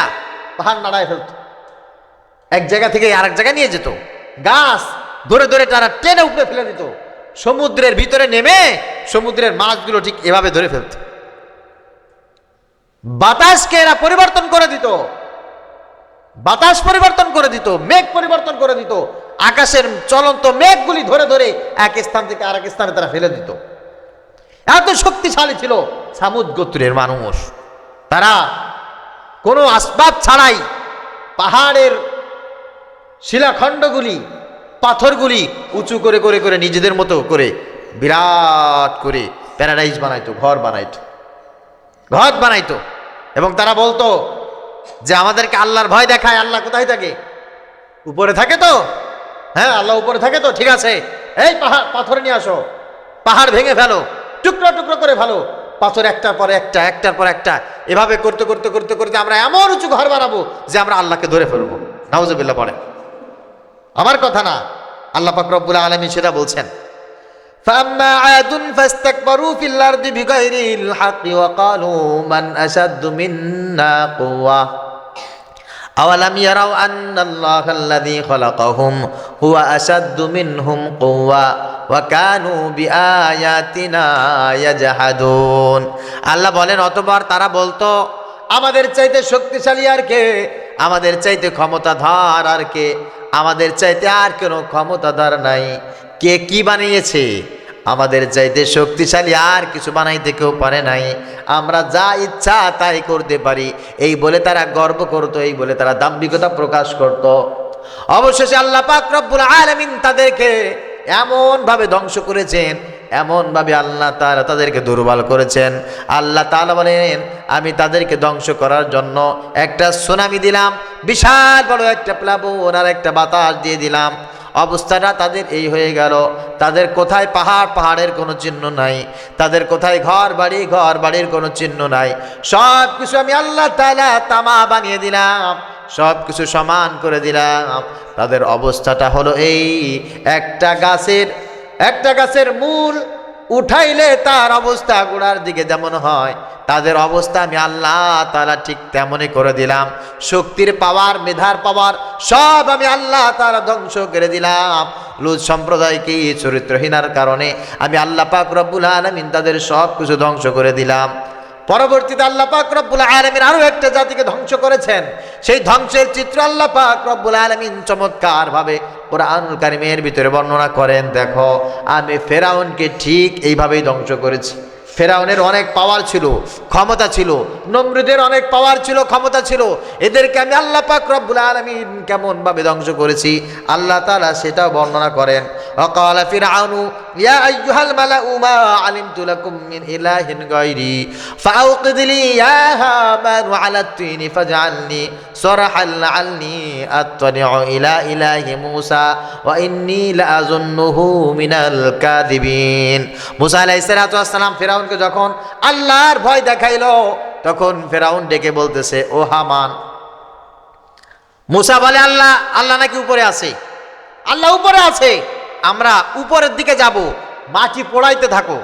পাহাড় নাড়ায় ফেলত, এক জায়গা থেকে আরেক জায়গায় নিয়ে যেত। গাছ ধরে ধরে তারা টেনে উপরে ফেলে দিত। সমুদ্রের ভিতরে নেমে সমুদ্রের মাছগুলো ঠিক এভাবে ধরে ফেলত। বাতাসকে এরা পরিবর্তন করে দিত, বাতাস পরিবর্তন করে দিত, মেঘ পরিবর্তন করে দিত। আকাশের চলন্ত মেঘগুলি ধরে ধরে এক স্থান থেকে আরেক স্থানে তারা ফেলে দিত। এত শক্তিশালী ছিল সামুদ গোত্রের মানুষ। তারা কোনো আসবাব ছাড়াই পাহাড়ের শিলাখণ্ডগুলি, পাথরগুলি উঁচু করে করে করে নিজেদের মতো করে বিরাট করে প্যারাডাইজ বানাইতো, ঘর বানাইতো, ঘর বানাইতো। এবং তারা বলতো যে আমাদেরকে আল্লাহর ভয় দেখায়। আল্লাহ কোথায় থাকে? উপরে থাকে তো? হ্যাঁ, আল্লাহ উপরে থাকে তো, ঠিক আছে, এই পাহাড় পাথর নিয়ে আসো, পাহাড় ভেঙে ফেলো, টুকরো টুকরো করে ফেলো, পাথর একটার পর একটা, একটার পর একটা এভাবে করতে করতে করতে করতে আমরা এমন উঁচু ঘর বানাবো যে আমরা আল্লাহকে ধরে ফেলবো। নাউজুবিল্লাহ পড়ে, আমার কথা না, আল্লাহ পাক রব্বুল আলামিন সেটা বলছেন। فأما عاد فاستكبروا في الأرض بغير الحق وقالوا من أشد منا قوة أولم يروا أن الله الذي خلقهم هو أشد منهم قوة وكانوا بآياتنا يجحدون। আল্লাহ বলেন অতঃপর তারা বলতো আমাদের চাইতে শক্তিশালী আর কে, আমাদের চাইতে ক্ষমতাধর আর কে, আমাদের চাইতে আর কোনো ক্ষমতাধর নাই। কে কি বানিয়েছে? আমাদের চাইতে শক্তিশালী আর কিছু বানাইতে কেউ পারে নাই, আমরা যা ইচ্ছা তাই করতে পারি, এই বলে তারা গর্ব করত, এই বলে তারা দাম্ভিকতা প্রকাশ করত। অবশেষে আল্লাহ পাক রব্বুল আলামিন তাদেরকে এমন ভাবে ধ্বংস করেছেন, এমন ভাবে আল্লাহ তাআলা তাদেরকে দুর্বল করেছেন। আল্লাহ তাআলা বলেন আমি তাদেরকে ধ্বংস করার জন্য একটা সুনামি দিলাম, বিশাল বড় একটা প্লাবন আর একটা বাতাস দিয়ে দিলাম। অবস্থাটা তাদের এই হয়ে গেল, তাদের কোথায় পাহাড়, পাহাড়ের কোনো চিহ্ন নাই, তাদের কোথায় ঘর বাড়ির কোনো চিহ্ন নাই। সব কিছু আমি আল্লাহ তাআলা তামা বানিয়ে দিলাম, সব কিছু সমান করে দিলাম। তাদের অবস্থাটা হলো এই, একটা গাছের মূল উঠাইলে তার অবস্থা গোড়ার দিকে যেমন হয়, তাদের অবস্থা আমি আল্লাহ তাআলা ঠিক তেমনই করে দিলাম। শক্তির পাওয়ার, মেধার পাওয়ার সব আমি আল্লাহ তাআলা ধ্বংস করে দিলাম। লূত সম্প্রদায়কে চরিত্রহীনার কারণে আমি আল্লাহ পাক রব্বুল আলামিন তাদের সব কিছু ধ্বংস করে দিলাম। পরবর্তীতে আল্লাহ পাক রব্বুল আলামিন আরো একটা জাতিকে ধ্বংস করেছেন। সেই ধ্বংসের চিত্র আল্লাহ পাক রব্বুল আলামিন চমৎকার ভাবে কুরআনুল কারীমের ভিতরে বর্ণনা করেন। দেখো আমি ফেরাউনকে ঠিক এইভাবেই ধ্বংস করেছি। ফেরাউনের অনেক পাওয়ার ছিল, ক্ষমতা ছিল, নমরুদের অনেক পাওয়ার ছিল, ক্ষমতা ছিল, এদেরকে আমি আল্লাহ পাক রব্বুল আলামিন কেমন ভাবে ধ্বংস করেছি আল্লাহ তাআলা সেটাও বর্ণনা করেন। ওয়াকালা ফিরআউনু ইয়া আইয়ুহাল মালাউ মা আলিমতু লাকুম মিন ইলাহিন গায়রি ফাআউকিদ লি ইয়া হামানু আলা আত-তিনি ফাজআলনি সারহাল লাআল্নি আত্তালিউ ইলা ইলাহি মূসা ওয়া ইন্নী লাআযুন্নুহু মিনাল কাযিবিন। মূসা আলাইহিস সালাতু ওয়াস সালাম ফেরাউনকে যখন আল্লাহর ভয় দেখাইলো, তখন ফেরাউন ডেকে বলতেছে ও হামান। মূসা বলে আল্লাহ নাকি উপরে আছে? আল্লাহ উপরে আছে, আমরা উপরের দিকে যাব, মাটি পোড়াইতে থাকো,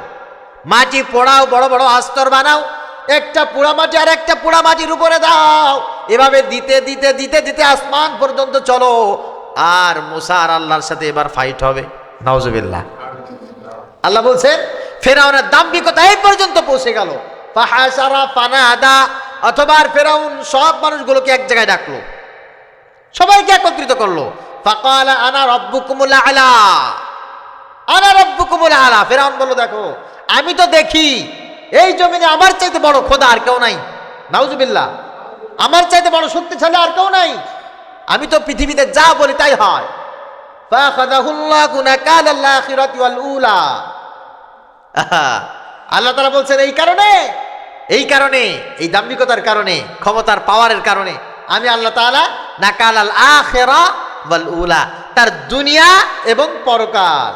মাটি পোড়াও, বড় বড় আস্তর বানাও, একটা পোড়া মাটি আর একটা পোড়া মাটির উপরে দাও, এভাবে দিতে দিতে দিতে দিতে আসমান পর্যন্ত চলো, আর মূসা আর আল্লাহর সাথে এবার ফাইট হবে। নাউজুবিল্লাহ। আল্লাহ বলছেন ফেরাউনের দাম্ভিকতা এই পর্যন্ত পৌঁছে গেল। ফাহাসারা ফানাদা, অথবা ফেরাউন সব মানুষগুলোকে এক জায়গায় ডাকলো, সবাইকে একত্রিত করলো। ফাকালা আনা রাব্বুকুমুল আলা, আনা রাব্বুকুমুল আলা। ফেরাউন বলল দেখো আমি তো দেখি এই জমিনে আমার চাইতে বড় খোদা আর কেউ নাই। নাউজুবিল্লাহ। আমার চাইতে বড় শক্তিশালী আর কেউ নাই, আমি তো পৃথিবীতে যা বলি তাই হয়। ফাখাযাহুল্লাহু নাকালাল আখিরাতি ওয়াল উলা। আল্লাহ তাআলা বলছেন এই কারণে এই দাম্ভিকতার কারণে, ক্ষমতার পাওয়ারের কারণে আমি আল্লাহ তাআলা নাকালাল আখিরা ওয়াল উলা, তার দুনিয়া এবং পরকাল,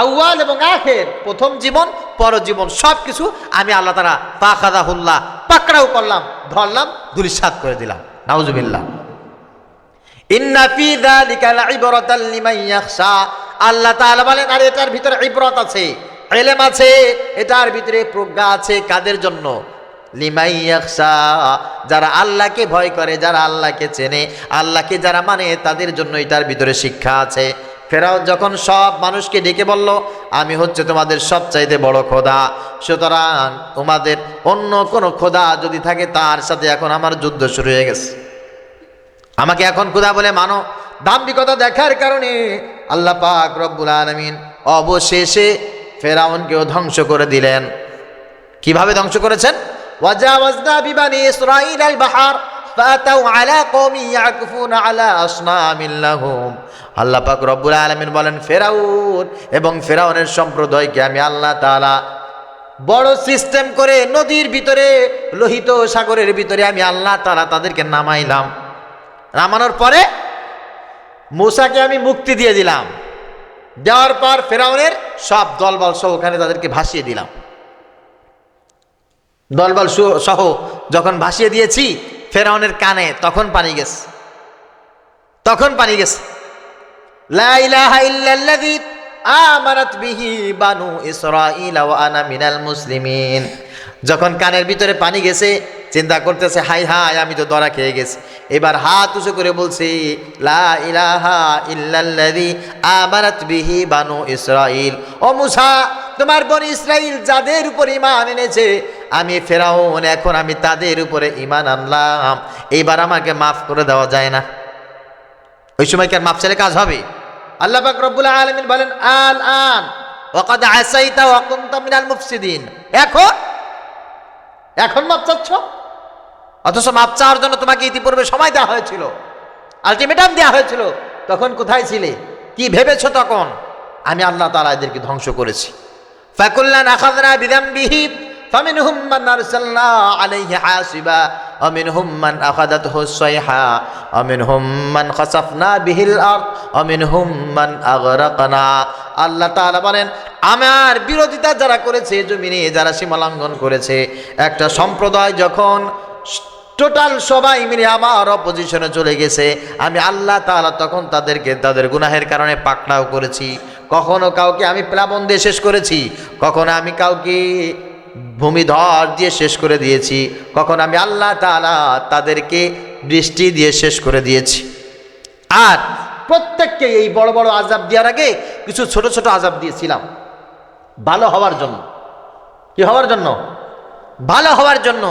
আউয়াল এবং আখির, প্রথম জীবন পরজীবন সবকিছু আমি আল্লাহ তাআলা ফাখাযাহুল্লাহ পাকড়াও করলাম, ধরলাম, ধূলিসাৎ করে দিলাম। নাউজুবিল্লাহ। ইন্না ফি যালিকা লাইবরাতাল লিমান ইয়াখশা। আল্লাহ তাআলা বলেন আর এটার ভিতরে ইবরত আছে, ইলম আছে, এটার ভিতরে প্রজ্ঞা আছে। কাদের জন্য? লিমান ইয়াখশা, যারা আল্লাহকে ভয় করে, যারা আল্লাহকে চেনে, আল্লাহকে যারা মানে, তাদের জন্য এটার ভিতরে শিক্ষা আছে। ফেরাউন যখন সব মানুষকে ডেকে বলল আমি হচ্ছে তোমাদের সবচাইতে বড় খোদা, সুতরাং তোমাদের অন্য কোনো খোদা যদি থাকে তার সাথে এখন আমার যুদ্ধ শুরু হয়ে গেছে, আমাকে এখন খোদা বলে মানো। দাম্ভিকতা দেখার কারণে আল্লাহ পাক রব্বুল আলামিন অবশেষে ফেরাউনকেও ধ্বংস করে দিলেন। কিভাবে ধ্বংস করেছেন? ওয়াজাওয়াজনা বিবানি ইসরাঈল আল বাহর ফাতাউ আলা কওমি ইয়াকুফুনা আলা আসনামিন লাহুম। আল্লাহ পাক রব্বুল আলামিন বলেন ফেরাউন এবং ফেরাউনের সম্প্রদায়কে আমি আল্লাহ তাআলা বড় সিস্টেম করে নদীর ভিতরে, লোহিত সাগরের ভিতরে আমি আল্লাহ তাআলা তাদেরকে নামাইলাম। নামানোর পরে মূসাকে আমি মুক্তি দিয়ে দিলাম, দেওয়ার পর ফেরাউনের সব দলবল সহ ওখানে তাদেরকে ভাসিয়ে দিলাম। দলবল সহ যখন ভাসিয়ে দিয়েছি ফেরাউনের কানে, তখন পানি গেছে, তখন পানি গেছে। লা ইলাহা ইল্লাল্লাযী আমানাত বিহি বানু ইসরাঈল ওয়া আনা মিনাল মুসলিমিন। যখন কানের ভিতরে পানি গেছে, চিন্তা করতেছে হাই হাই আমি তো ধরা খেয়ে গেছি। এবার হাত উঁচু করে বলছে লা ইলাহা ইল্লাল্লাযী আমানাত বিহি বানু ইসরাঈল। ও মুসা, তোমার বনি ইসরাইল যাদের উপর ঈমান এনেছে, আমি ফেরাউন এখন আমি তাদের উপরে ঈমান আনলাম, এইবার আমাকে মাফ করে দেওয়া যায় না? ওই সময় কি আর মাফ চাইলে কাজ হবে? আল্লাহ পাক রব্বুল আলামিন বলেন আল আন ওয়াকাদ আসাইতা ওয়া কুনতা মিনাল মুফসিদিন। এখন মাপ চাচ্ছ, অথচ মাপ চাওয়ার জন্য তোমাকে ইতিপূর্বে সময় দেওয়া হয়েছিল, আলটিমেটাম দেওয়া হয়েছিল। তখন কোথায় ছিলে? কি ভেবেছো তখন? আমি আল্লাহ তাআলা এদেরকে ধ্বংস করেছি। ফাকুল্লান আখাযনা বিযামবিহি ফামিনহুম মান আরসালনা আলাইহি হাসিবা ওয়া মিনহুম মান আখাযাতহু সাইহা ওয়া মিনহুম মান খাসাফনা বিহিল আরদ ওয়া মিনহুম মান আগরাকনা। আল্লাহ তাআলা বলেন, আমার বিরোধিতা যারা করেছে, জমিনে যারা সীমালঙ্ঘন করেছে, একটা সম্প্রদায় যখন টোটাল সবাই মিলে আমার অপোজিশনে চলে গেছে, আমি আল্লাহ তাআলা তখন তাদেরকে তাদের গুনাহের কারণে পাকড়াও করেছি। কখনো কাউকে আমি প্লাবন দিয়ে শেষ করেছি, কখনো আমি কাউকে ভূমিধস দিয়ে শেষ করে দিয়েছি, কখন আমি আল্লাহ তাআলা তাদেরকে বৃষ্টি দিয়ে শেষ করে দিয়েছি। আর প্রত্যেককে এই বড় বড় আযাব দেওয়ার আগে কিছু ছোট ছোট আযাব দিয়েছিলাম ভালো হওয়ার জন্য। কি হওয়ার জন্য? ভালো হওয়ার জন্য।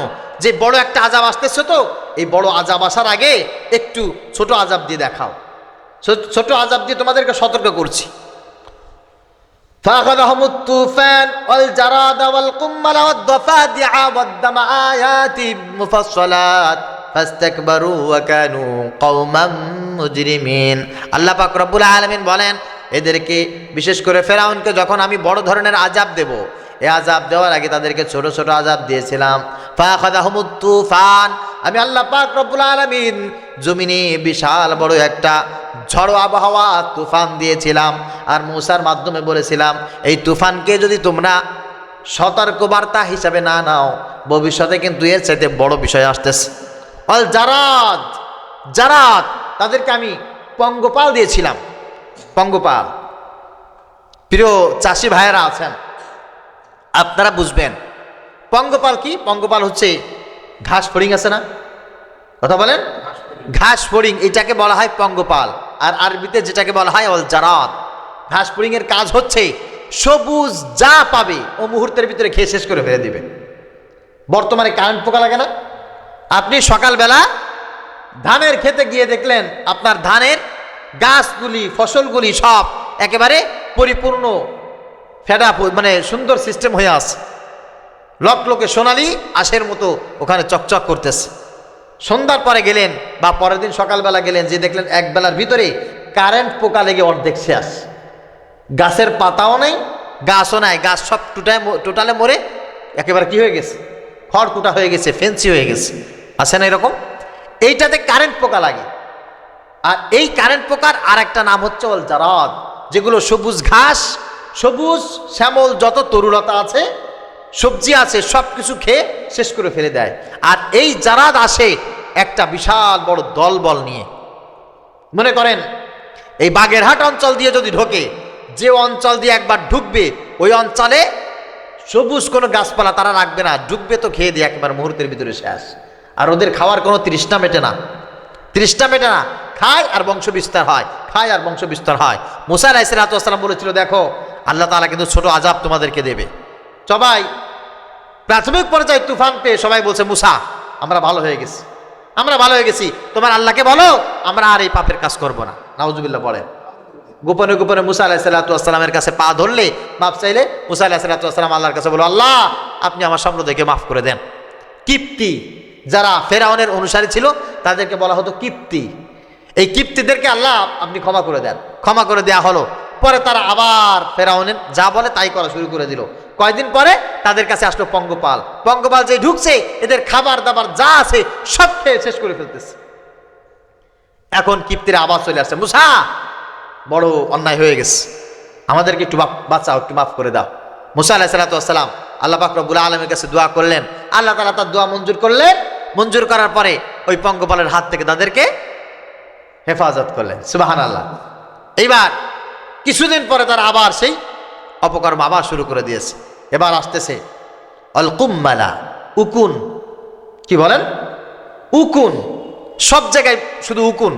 যে বড় একটা আযাব আসতেছে, তো এই বড় আযাব আসার আগে একটু ছোট আযাব দিয়ে দেখাও, ছোট আযাব দিয়ে তোমাদেরকে সতর্ক করছি। فأخذهم الطوفان والجراد والقمل والضفادع والدم آيات مفصلات فاستكبروا وكانوا قوما مجرمين। আল্লাহ পাক রব্বুল আলামিন বলেন, এদেরকে বিশেষ করে ফেরাউনকে যখন আমি বড় ধরনের আযাব দেব, এই আযাব দেওয়ার আগে তাদেরকে ছোট ছোট আযাব দিয়েছিলাম। ফাখাযাহুমুত তুফান, আমি আল্লাহ পাক রব্বুল আলামিন জমিনে বিশাল বড় একটা ঝড়ো আবহাওয়া তুফান দিয়েছিলাম। আর মূসার মাধ্যমে বলেছিলাম, এই তুফানকে যদি তোমরা সতর্কবার্তা হিসাবে না নাও, ভবিষ্যতে কিন্তু এর চাইতে বড় বিষয় আসতেছে। অল জারাদ, জারাদ তাদেরকে আমি পঙ্গপাল দিয়েছিলাম। পঙ্গপাল, প্রিয় চাষি ভাইয়েরা আছেন, আপনারা বুঝবেন পঙ্গপাল কি। পঙ্গপাল হচ্ছে ঘাস ফড়িং আছে না, কথা বলেন, ঘাস ফড়িং, এটাকে বলা হয় পঙ্গপাল। আর আরবিতে যেটাকে বলা হয় অল জারাদ। ঘাস ফড়িং এর কাজ হচ্ছে সবুজ যা পাবে ও মুহূর্তের ভিতরে খেয়ে শেষ করে ফেলে দিবে। বর্তমানে কারেন্ট পোকা লাগে না? আপনি সকালবেলা ধানের খেতে গিয়ে দেখলেন আপনার ধানের গাছগুলি, ফসলগুলি সব একেবারে পরিপূর্ণ ফেডা, মানে সুন্দর সিস্টেম হয়ে আছে, লকলকে সোনালি আঁশের মতো ওখানে চকচক করতেছে। সন্ধ্যার পরে গেলেন বা পরের দিন সকালবেলা গেলেন, যে দেখলেন এক বেলার ভিতরে কারেন্ট পোকা লেগে অর্ধেক শেষ। গাছের পাতাও নেই, গাছও নাই, গাছ সব টোটালে মরে একেবারে কি হয়ে গেছে, খড়কুটা হয়ে গেছে, ফেন্সি হয়ে গেছে। আছে না এরকম? এইটাতে কারেন্ট পোকা লাগে। আর এই কারেন্ট পোকার আর একটা নাম হচ্ছে অল জারাদ, যেগুলো সবুজ ঘাস, সবুজ শ্যামল যত তরুলতা আছে, সবজি আছে, সব কিছু খেয়ে শেষ করে ফেলে দেয়। আর এই জারাদ আসে একটা বিশাল বড় দলবল নিয়ে। মনে করেন এই বাগেরহাট অঞ্চল দিয়ে যদি ঢোকে, যে অঞ্চল দিয়ে একবার ঢুকবে ওই অঞ্চলে সবুজ কোনো গাছপালা তারা রাখবে না, ঢুকবে তো খেয়ে দিয়ে একবার মুহূর্তের ভিতরে শেষ। আর ওদের খাওয়ার কোনো তৃষ্ণা মেটে না, তৃষ্ণা মেটে না, খায় আর বংশ বিস্তার হয়, খায় আর বংশ বিস্তার হয়। মুসা আলাইহিস সালাম বলেছিল, দেখো আল্লাহ তাআলা কিন্তু ছোট আযাব তোমাদেরকে দেবে। সবাই প্রাথমিক পর্যায়ে তুফান পেয়ে সবাই বলছে, মুসা আমরা ভালো হয়ে গেছি, আমরা ভালো হয়ে গেছি, তোমার আল্লাহকে বলো আমরা আর এই পাপের কাজ করব না। নাউজুবিল্লাহ পড়ে। গোপনে গোপনে মুসা আলাইহিস সালামের কাছে পা ধরলে, মাপ চাইলে, মুসা আলাইহিস সালাম আল্লাহর কাছে বলো, আল্লাহ আপনি আমার সম্প্রদায়কে মাফ করে দেন। কিপ্তি যারা ফেরাউনের অনুসারী ছিল তাদেরকে বলা হতো কিপ্তি। এই কিপ্তিদেরকে আল্লাহ আপনি ক্ষমা করে দেন। ক্ষমা করে দেয়া হলো। পরে তারা আবার ফেরাউনের যা বলে তাই করা শুরু করে দিল। কয়েকদিন পরে তাদের কাছে আসলো পঙ্গপাল। পঙ্গপাল যে ঢুকছে এদের খাবার দাবার যা আছে সব খেয়ে শেষ করে ফেলতেছে। এখন কিপ্তিরা আবার চলে আসছে, মুসা বড় অন্যায় হয়ে গেছে, আমাদেরকে একটু বাঁচাও, একটু মাফ করে দাও। মুসা আলাইহিস সালাম আল্লাহ পাক রব্বুল আলামিনের কাছে দোয়া করলেন, আল্লাহ তাআলা তার দোয়া মঞ্জুর করলেন। মঞ্জুর করার পরে ওই পঙ্গপালের হাত থেকে তাদেরকে হেফাজত করলেন। সুবহানাল্লাহ। এইবার কিছুদিন পরে তারা আবার সেই অপকর্ম আবার শুরু করে দিয়েছে। এবার আসতেছে আল কুম্মালা, উকুন। কি বলেন? উকুন। সব জায়গায় শুধু উকুন,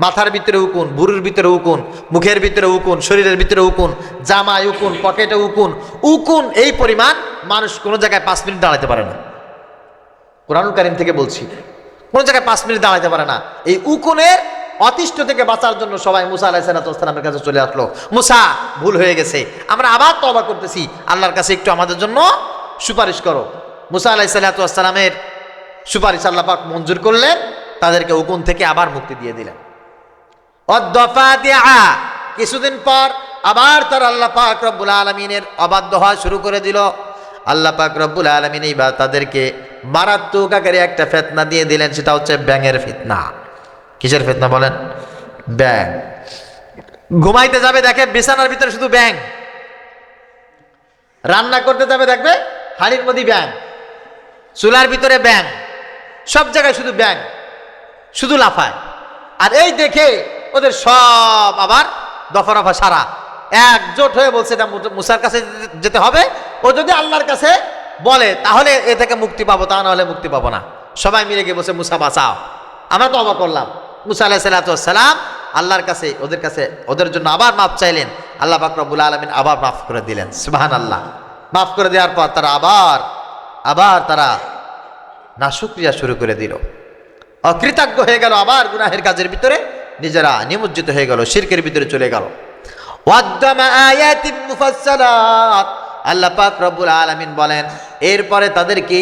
মাথার ভিতরে উকুন, বুড়ির ভিতরে উকুন, মুখের ভিতরে উকুন, শরীরের ভিতরে উকুন, জামায় উকুন, পকেটে উকুন। উকুন এই পরিমাণ, মানুষ কোনো জায়গায় 5 মিনিট দাঁড়াতে পারে না। কুরআনুল কারীম থেকে বলছি, কোনো জায়গায় 5 মিনিট দাঁড়াতে পারে না। এই উকুনের অতিষ্ঠ থেকে বাঁচার জন্য সবাই মুসা আলাইহিস সালামের কাছে চলে আসলো। মুসা, ভুল হয়ে গেছে, আমরা আবার তওবা করতেছি, আল্লাহর কাছে একটু আমাদের জন্য সুপারিশ করো। মুসা আলাইহিস সালামের সুপারিশ আল্লাহ পাক মঞ্জুর করলেন, তাদেরকে উকুন থেকে আবার মুক্তি দিয়ে দিলেন। কিছুদিন পর আবার তার আল্লাহ পাক রব্বুল আলামিনের অবাধ্য হওয়া শুরু করে দিল। আল্লাহ পাক রব্বুল আলামিন এইবার তাদেরকে মারাত্মক আকারে একটা ফিতনা দিয়ে দিলেন, সেটা হচ্ছে ব্যাঙের ফিতনা। কিসের ফিতনা বলেন? ব্যাঙ। ঘুমাইতে যাবে দেখে বিছানার ভিতরে শুধু ব্যাঙ, রান্না করতে যাবে দেখবে হাড়ির মধ্যে ব্যাঙ, চুলার ভিতরে ব্যাঙ, সব জায়গায় শুধু ব্যাঙ, শুধু লাফায়। আর এই দেখে ওদের সব আবার দফা রফা সারা একজোট হয়ে বলছে এটা মুসার কাছে যেতে হবে। ও যদি আল্লাহর কাছে বলে তাহলে এ থেকে মুক্তি পাবো, তা না হলে মুক্তি পাবো না। সবাই মিলে গিয়ে বলছে মুসা বাঁচাও, আমরা তো অবাক করলাম। মুসা আলাইহিস সালাম আল্লাহর কাছে ওদের জন্য আবার মাফ চাইলেন। আল্লাহ পাক রব্বুল আলামিন আবার মাফ করে দিলেন। সুবহানাল্লাহ। মাফ করে দেওয়ার পর তারা আবার তারা নাশুকরিয়া শুরু করে দিল, অকৃতজ্ঞ হয়ে গেল, আবার গুনাহের কাজের ভিতরে নিজেরা নিমজ্জিত হয়ে গেল, শিরকের ভিতরে চলে গেল। ওয়াদ্দামা আয়াতিন মুফাসসালাত, আল্লাহ পাক রব্বুল আলামিন বলেন এরপরে তাদেরকে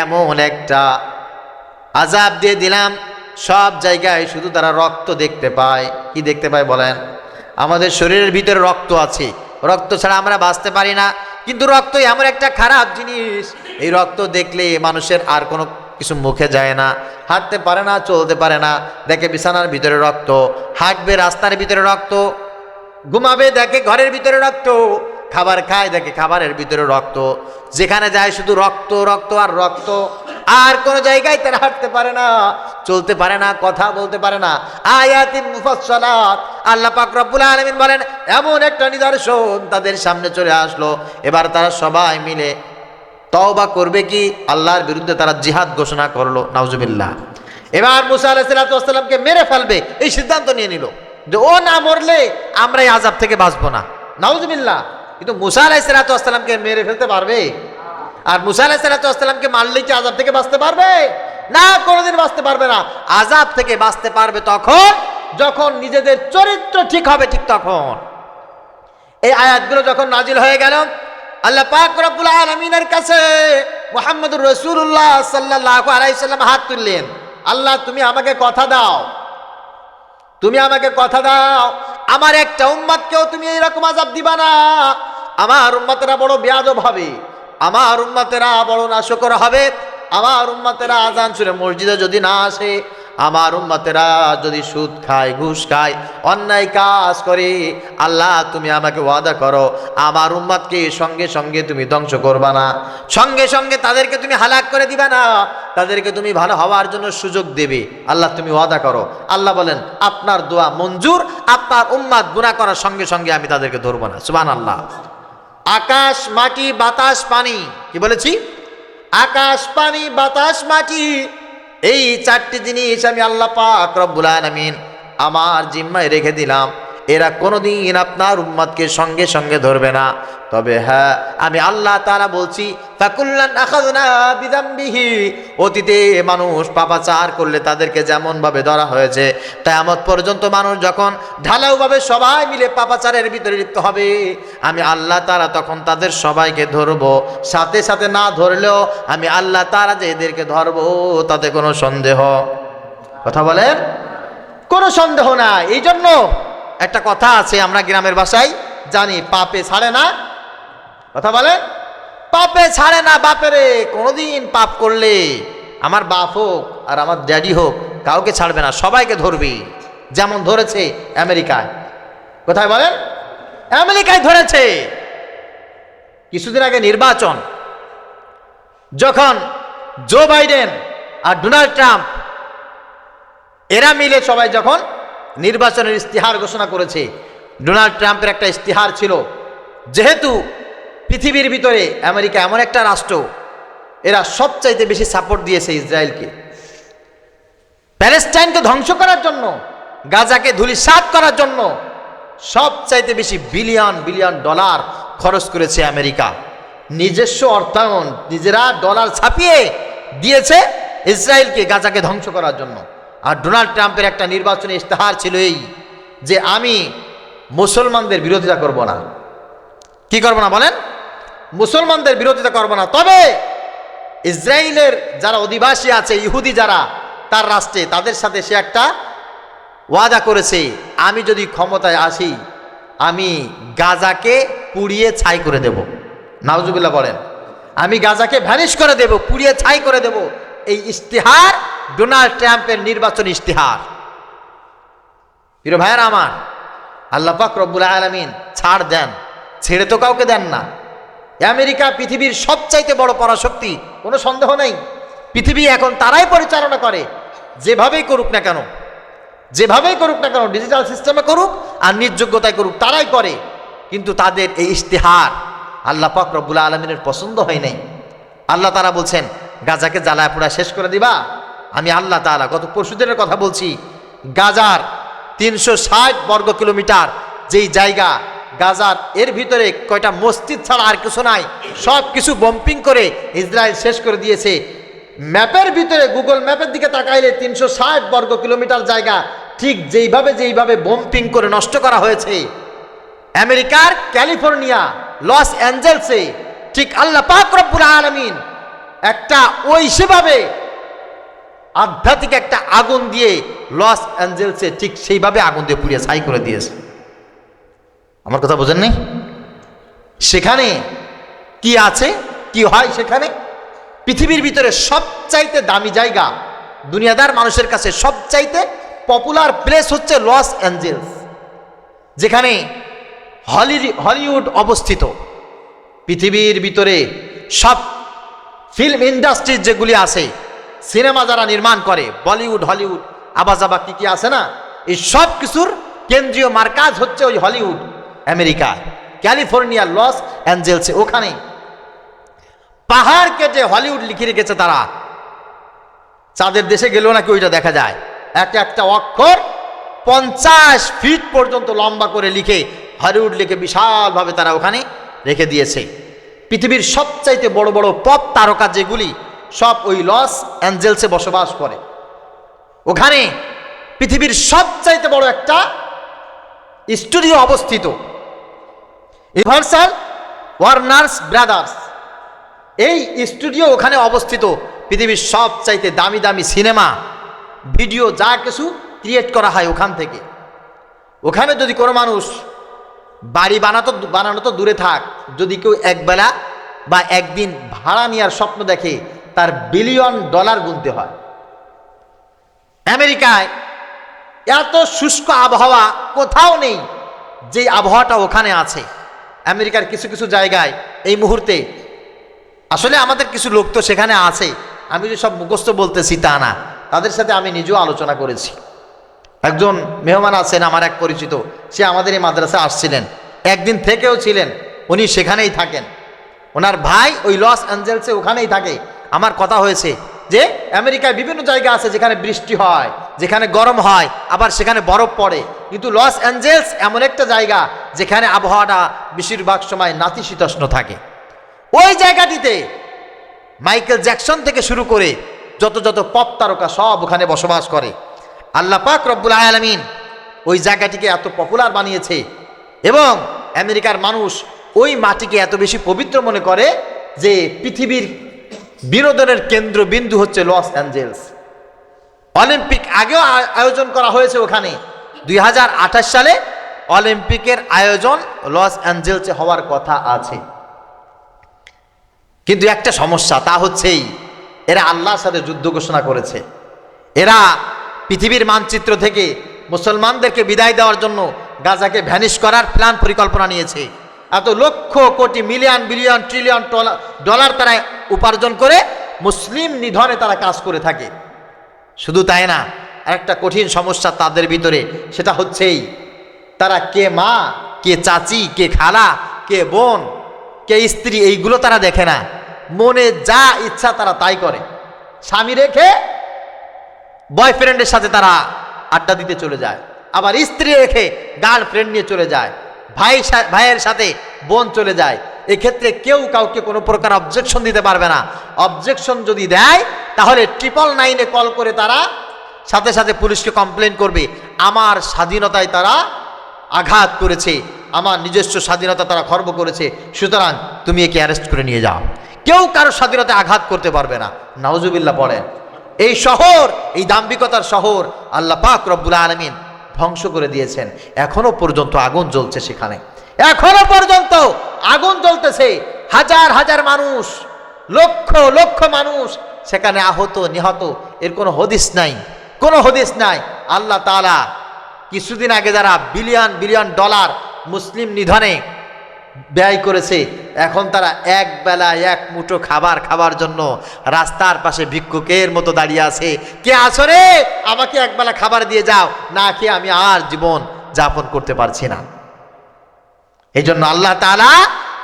এমন একটা আযাব দিয়ে দিলাম, সব জায়গায় শুধু তারা রক্ত দেখতে পায়। কি দেখতে পায় বলেন? আমাদের শরীরের ভিতরে রক্ত আছে, রক্ত ছাড়া আমরা বাঁচতে পারি না, কিন্তু রক্ত এমন একটা খারাপ জিনিস, এই রক্ত দেখলে মানুষের আর কোনো কিছু মুখে যায় না, হাঁটতে পারে না, চলতে পারে না, দেখে বিছানার ভিতরে রক্ত, হাঁটবে রাস্তার ভিতরে রক্ত, ঘুমাবে দেখে ঘরের ভিতরে রক্ত, খাবার খায় দেখে খাবারের ভিতরে রক্ত, যেখানে যায় শুধু রক্ত রক্ত আর রক্ত। আর কোনো জায়গায় তারা হাঁটতে পারে না, চলতে পারে না, কথা বলতে পারে না। আয়াতিন মুফাসসালাত, আল্লাহ পাক রব্বুল আলামিন বলেন এমন একটা নিদর্শন তাদের সামনে চলে আসলো। এবার তারা সবাই মিলে তওবা করবে, কি আল্লাহর বিরুদ্ধে তারা জিহাদ ঘোষণা করলো। নাউজুবিল্লাহ। এবার মুসা আলাইহিস সালামকে মেরে ফেলবে এই সিদ্ধান্ত নিয়ে নিল যে ও না মরলে আমরা এই আযাব থেকে বাঁচবো না। নাউজুবিল্লাহ। কিন্তু মুসা আলাইহিস সালামকে মেরে ফেলতে পারবে? আর মুসা আলাইহিস সালামকে মারলে কি আযাব থেকে বাঁচতে পারবে? না, কোনোদিন বাঁচতে পারবে না। আযাব থেকে বাঁচতে পারবে তখন যখন নিজেদের চরিত্র ঠিক হবে, ঠিক তখন। এই আয়াতগুলো যখন নাজিল হয়ে গেল, আল্লাহ পাক রব্বুল আলামিনের কাছে মুহাম্মদুর রাসূলুল্লাহ সাল্লাল্লাহু আলাইহি সাল্লাম হাত তুললেন। আল্লাহ, তুমি আমাকে কথা দাও, তুমি আমাকে কথা দাও, আমার একটা উম্মতকেও তুমি এইরকম আযাব দিবা না। আমার উম্মতেরা বড় বেয়াদব হবে, আমার উম্মতেরা বড় নাশকর হবে, আমার উম্মতেরা আযান শুনে মসজিদে যদি না আসে, আমার উম্মতেরা যদি সুদ খায়, ঘুষ খায়, অন্যায় কাজ করে, আল্লাহ তুমি আমাকে ওয়াদা করো আমার উম্মতকে সঙ্গে সঙ্গে তুমি ধ্বংস করবা না, সঙ্গে সঙ্গে তাদেরকে তুমি হালাক করে দিবা না, তাদেরকে তুমি ভালো হওয়ার জন্য সুযোগ দেবে। আল্লাহ তুমি ওয়াদা করো। আল্লাহ বলেন আপনার দোয়া মঞ্জুর, আপনার উম্মত গুনাহ করার সঙ্গে সঙ্গে আমি তাদেরকে ধরবো না। সুবহানাল্লাহ। আকাশ, মাটি, বাতাস, পানি, কি বলেছি? আকাশ, পানি, বাতাস, মাটি, এই চারটি জিনিস আমি আল্লাহ পাক রব্বুল আলামিন আমার জিম্মায় রেখে দিলাম। এরা কোনোদিন আপনার উম্মতকে সঙ্গে সঙ্গে ধরবে না। তবে হ্যাঁ, আমি আল্লাহ তাআলা বলছি ফাকুল্লান আখাযনা বিযামবিহি, অতীতে মানুষ পাপাচার করলে তাদেরকে যেমন ভাবে ধরা হয়েছে, কিয়ামত পর্যন্ত মানুষ যখন ঢালাওভাবে সবাই মিলে পাপাচারের ভিতরে লিপ্ত হবে, আমি আল্লাহ তাআলা তখন তাদের সবাইকে ধরবো। সাথে সাথে না ধরলেও আমি আল্লাহ তাআলা যে এদেরকে ধরবো তাতে কোনো সন্দেহ, কথা বলেন, কোনো সন্দেহ না। এই জন্য একটা কথা আছে, আমরা গ্রামের ভাষায় জানি, পাপে ছাড়ে না, কথা বলে, পাপে ছাড়ে না বাপেরে। কোনোদিন পাপ করলে আমার বাপ হোক আর আমার ড্যাডি হোক, কাউকে ছাড়বে না, সবাইকে ধরবি। যেমন ধরেছে আমেরিকায়, কোথায় বলেন? আমেরিকায় ধরেছে। কিছুদিন আগে নির্বাচন, যখন জো বাইডেন আর ডোনাল্ড ট্রাম্প এরা মিলে সবাই যখন নির্বাচনের ইস্তিহার ঘোষণা করেছে, ডোনাল্ড ট্রাম্পের একটা ইস্তিহার ছিল, যেহেতু পৃথিবীর ভিতরে আমেরিকা এমন একটা রাষ্ট্র, এরা সবচাইতে বেশি সাপোর্ট দিয়েছে ইসরায়েলকে, প্যালেস্টাইনকে ধ্বংস করার জন্য, গাজাকে ধূলিসাৎ করার জন্য সবচাইতে বেশি বিলিয়ন বিলিয়ন ডলার খরচ করেছে আমেরিকা। নিজস্ব অর্থায়ন, নিজেরা ডলার ছাপিয়ে দিয়েছে ইসরায়েলকে গাজাকে ধ্বংস করার জন্য। আর ডোনাল্ড ট্রাম্পের একটা নির্বাচনী ইস্তেহার ছিল এই, যে আমি মুসলমানদের বিরোধিতা করব না। কি করব না বলেন? মুসলমানদের বিরোধিতা করব না, তবে ইসরায়েলের যারা অধিবাসী আছে, ইহুদি যারা তার রাষ্ট্রে, তাদের সাথে সে একটা ওয়াদা করেছে, আমি যদি ক্ষমতায় আসি আমি গাজাকে পুড়িয়ে ছাই করে দেব। নাউজুবিল্লাহ বলেন। আমি গাজাকে ভ্যানিশ করে দেব, পুড়িয়ে ছাই করে দেব। এই ইস্তিহার ডোনাল্ড ট্রাম্পের নির্বাচনী ইস্তিহার। প্রিয় ভাইয়েরা আমার, আল্লাহ পাক রব্বুল আলামিন ছাড় দেন, ছেড়ে তো কাউকে দেন না। আমেরিকা পৃথিবীর সবচাইতে বড় পরাশক্তি, কোনো সন্দেহ নেই। পৃথিবী এখন তারাই পরিচালনা করে, যেভাবেই করুক না কেন, যেভাবেই করুক না কেন, ডিজিটাল সিস্টেমে করুক আর নিজ যোগ্যতায় করুক, তারাই করে। কিন্তু তাদের এই ইস্তিহার আল্লাহ পাক রব্বুল আলামিনের পছন্দ হয় নাই। আল্লাহ তাআলা বলছেন, গাজাকে জ্বালায় পোড়া শেষ করে দিবা? আমি আল্লাহ তাআলা গত পরশুদিনের কথা বলছি, গাজার 360 বর্গ কিলোমিটার যেই জায়গা, গাজার এর ভিতরে কয়টা মসজিদ ছাড়া আর কিছু নাই, সব কিছু বম্পিং করে ইসরায়েল শেষ করে দিয়েছে। ম্যাপের ভিতরে, গুগল ম্যাপের দিকে তাকাইলে 360 বর্গ কিলোমিটার জায়গা ঠিক যেইভাবে বম্পিং করে নষ্ট করা হয়েছে আমেরিকার ক্যালিফোর্নিয়া লস অ্যাঞ্জেলসে, ঠিক আল্লাহ পাক রব্বুল আলামিন একটা ওই সেভাবে আধ্যাত্মিক একটা আগুন দিয়ে লস অ্যাঞ্জেলসে ঠিক সেইভাবে আগুন দিয়ে পুড়িয়ে ছাই করে দিয়েছে। আমার কথা বোঝেন নাই? সেখানে কি আছে, কি হয় সেখানে? পৃথিবীর ভিতরে সবচাইতে দামি জায়গা, দুনিয়াদার মানুষের কাছে সবচাইতে পপুলার প্লেস হচ্ছে লস অ্যাঞ্জেলস, যেখানে হলিউড অবস্থিত। পৃথিবীর ভিতরে সব ফিল্ম ইন্ডাস্ট্রি যেগুলি আছে, সিনেমা যারা নির্মাণ করে, বলিউড হলিউড আবাজাবা কি কি আছে না, এই সব কিছুর কেন্দ্রীয় মার্কাজ হচ্ছে ওই হলিউড, আমেরিকা ক্যালিফোর্নিয়া লস অ্যাঞ্জেলসে। ওখানে পাহাড় কেটে হলিউড লিখে রেখেছে তারা, চাঁদের দেশে গেলেও নাকি ওইটা দেখা যায়। একটা অক্ষর 50 ফিট পর্যন্ত লম্বা করে লিখে হলিউড লিখে বিশালভাবে তারা ওখানে রেখে দিয়েছে। পৃথিবীর সবচাইতে বড় বড় পপ তারকা যেগুলি সব ওই লস অ্যাঞ্জেলসে বসবাস করে। ওখানে পৃথিবীর সবচাইতে বড় একটা স্টুডিও অবস্থিত, ইউনিভার্সাল ওয়ার্নার্স ব্রাদার্স, এই স্টুডিও ওখানে অবস্থিত। পৃথিবীর সবচাইতে দামি দামি সিনেমা, ভিডিও যা কিছু ক্রিয়েট করা হয় ওখান থেকে। ওখানে যদি কোনো মানুষ বাড়ি বানানো তো দূরে থাক, যদি কেউ একবেলা বা একদিন ভাড়া নেওয়ার স্বপ্ন দেখে, তার বিলিয়ন ডলার গুনতে হয়। আমেরিকায় এত শুষ্ক আবহাওয়া কোথাও নেই যে আবহাওয়াটা ওখানে আছে। আমেরিকার কিছু কিছু জায়গায় এই মুহূর্তে, আসলে আমাদের কিছু লোক তো সেখানে আছে, আমি যে সব মুখস্থ বলতেছি তা না, তাদের সাথে আমি নিজেও আলোচনা করেছি। একজন মেহমান আছেন আমার এক পরিচিত, সে আমাদের এই মাদ্রাসায় আসছিলেন, একদিন থেকেও ছিলেন, উনি সেখানেই থাকেন, ওনার ভাই ওই লস অ্যাঞ্জেলসে ওখানেই থাকে। আমার কথা হয়েছে যে আমেরিকায় বিভিন্ন জায়গা আছে যেখানে বৃষ্টি হয়, যেখানে গরম হয়, আবার সেখানে বরফ পড়ে, কিন্তু লস অ্যাঞ্জেলস এমন একটা জায়গা যেখানে আবহাওয়াটা বেশিরভাগ সময় নাতিশীতোষ্ণ থাকে। ওই জায়গাটিতে মাইকেল জ্যাকসন থেকে শুরু করে যত যত পপ তারকা সব ওখানে বসবাস করে। আল্লাহ পাক রব্বুল আলামিন ওই জায়গাটিকে এত পপুলার বানিয়েছে এবং আমেরিকার মানুষ ওই মাটিকে এত বেশি পবিত্র মনে করে যে পৃথিবীর বিনোদনের কেন্দ্রবিন্দু হচ্ছে লস অ্যাঞ্জেলস। অলিম্পিক আগেও আয়োজন করা হয়েছে ওখানে, 2028 সালে অলিম্পিকের আয়োজন লস অ্যাঞ্জেলসে হওয়ার কথা আছে। কিন্তু একটা সমস্যা, তা হচ্ছেই এরা আল্লাহর সাথে যুদ্ধ ঘোষণা করেছে। এরা পৃথিবীর মানচিত্র থেকে মুসলমানদেরকে বিদায় দেওয়ার জন্য গাজাকে ভ্যানিশ করার প্ল্যান পরিকল্পনা নিয়েছে। এত lakh crore million billion trillion dollar তারা উপার্জন করে মুসলিম নিধনে তারা কাজ করে থাকে। শুধু তাই না, একটা কঠিন সমস্যা তাদের ভিতরে, সেটা হচ্ছেই তারা কে মা, কে চাচি, কে খালা, কে বোন, কে স্ত্রী, এইগুলো তারা দেখে না। মনে যা ইচ্ছা তারা তাই করে। স্বামী রেখে বয়ফ্রেন্ডের সাথে তারা আড্ডা দিতে চলে যায়, আবার স্ত্রী রেখে গার্লফ্রেন্ড নিয়ে চলে যায়, ভাইয়ের সাথে বোন চলে যায়। এক্ষেত্রে কেউ কাউকে কোনো প্রকার অবজেকশন দিতে পারবে না। অবজেকশন যদি দেয় তাহলে 999-এ কল করে তারা সাথে সাথে পুলিশকে কমপ্লেন করবে, আমার স্বাধীনতায় তারা আঘাত করেছে, আমার নিজস্ব স্বাধীনতা তারা খর্ব করেছে, সুতরাং তুমি একে অ্যারেস্ট করে নিয়ে যাও। কেউ কারো স্বাধীনতায় আঘাত করতে পারবে না। নাউজুবিল্লাহ পড়েন। এই শহর, এই দাম্ভিকতার শহর আল্লাহ পাক রব্বুল আলামিন ধ্বংস করে দিয়েছেন। এখনো পর্যন্ত আগুন জ্বলছে সেখানে, এখনো পর্যন্ত আগুন জ্বলতেছে। হাজার হাজার মানুষ, লক্ষ লক্ষ মানুষ সেখানে আহত নিহত, এর কোনো হদিস নাই, কোনো হদিস নাই। আল্লাহ তাআলা কিছুদিন আগে যারা বিলিয়ন বিলিয়ন ডলার মুসলিম নিধনে ব্যয় করেছে, এখন তারা এক বেলা এক মুঠো খাবার খাবার জন্য রাস্তার পাশে ভিক্ষুকের মতো দাঁড়িয়ে আছে। কে আছো রে, আমাকে এক বেলা খাবার দিয়ে যাও, না খেয়ে আমি আর জীবন যাপন করতে পারছি না। এই জন্য আল্লাহ তাআলা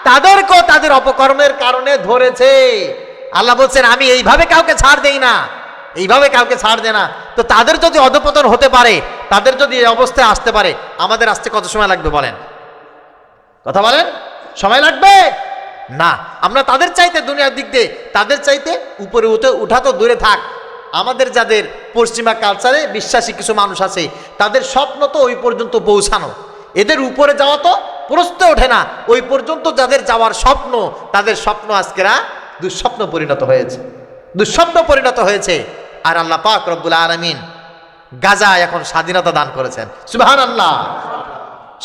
তাদেরকেও তাদের অপকর্মের কারণে ধরেছে। আল্লাহ বলছেন আমি এইভাবে কাউকে ছাড় দেই না, এইভাবে কাউকে ছাড় দেয় না। তো তাদের যদি অধপতন হতে পারে, তাদের যদি এই অবস্থায় আসতে পারে, আমাদের আসতে কত সময় লাগবে বলেন? কথা বলেন, সময় লাগবে না। আমরা তাদের চাইতে দুনিয়ার দিক দিয়ে তাদের চাইতে উপরে উঠা তো দূরে থাক, আমাদের যাদের পশ্চিমা কালচারে বিশ্বাসী কিছু মানুষ আছে, তাদের স্বপ্ন তো ওই পর্যন্ত পৌঁছানো, এদের উপরে যাওয়া তো প্রশ্ন ওঠে না। ওই পর্যন্ত যাদের যাওয়ার স্বপ্ন, তাদের স্বপ্ন আজকেরা দুঃস্বপ্ন পরিণত হয়েছে, দুঃস্বপ্ন পরিণত হয়েছে। আর আল্লাহ পাক রব্বুল আলামিন গাজায় এখন স্বাধীনতা দান করেছেন, সুবহানাল্লাহ।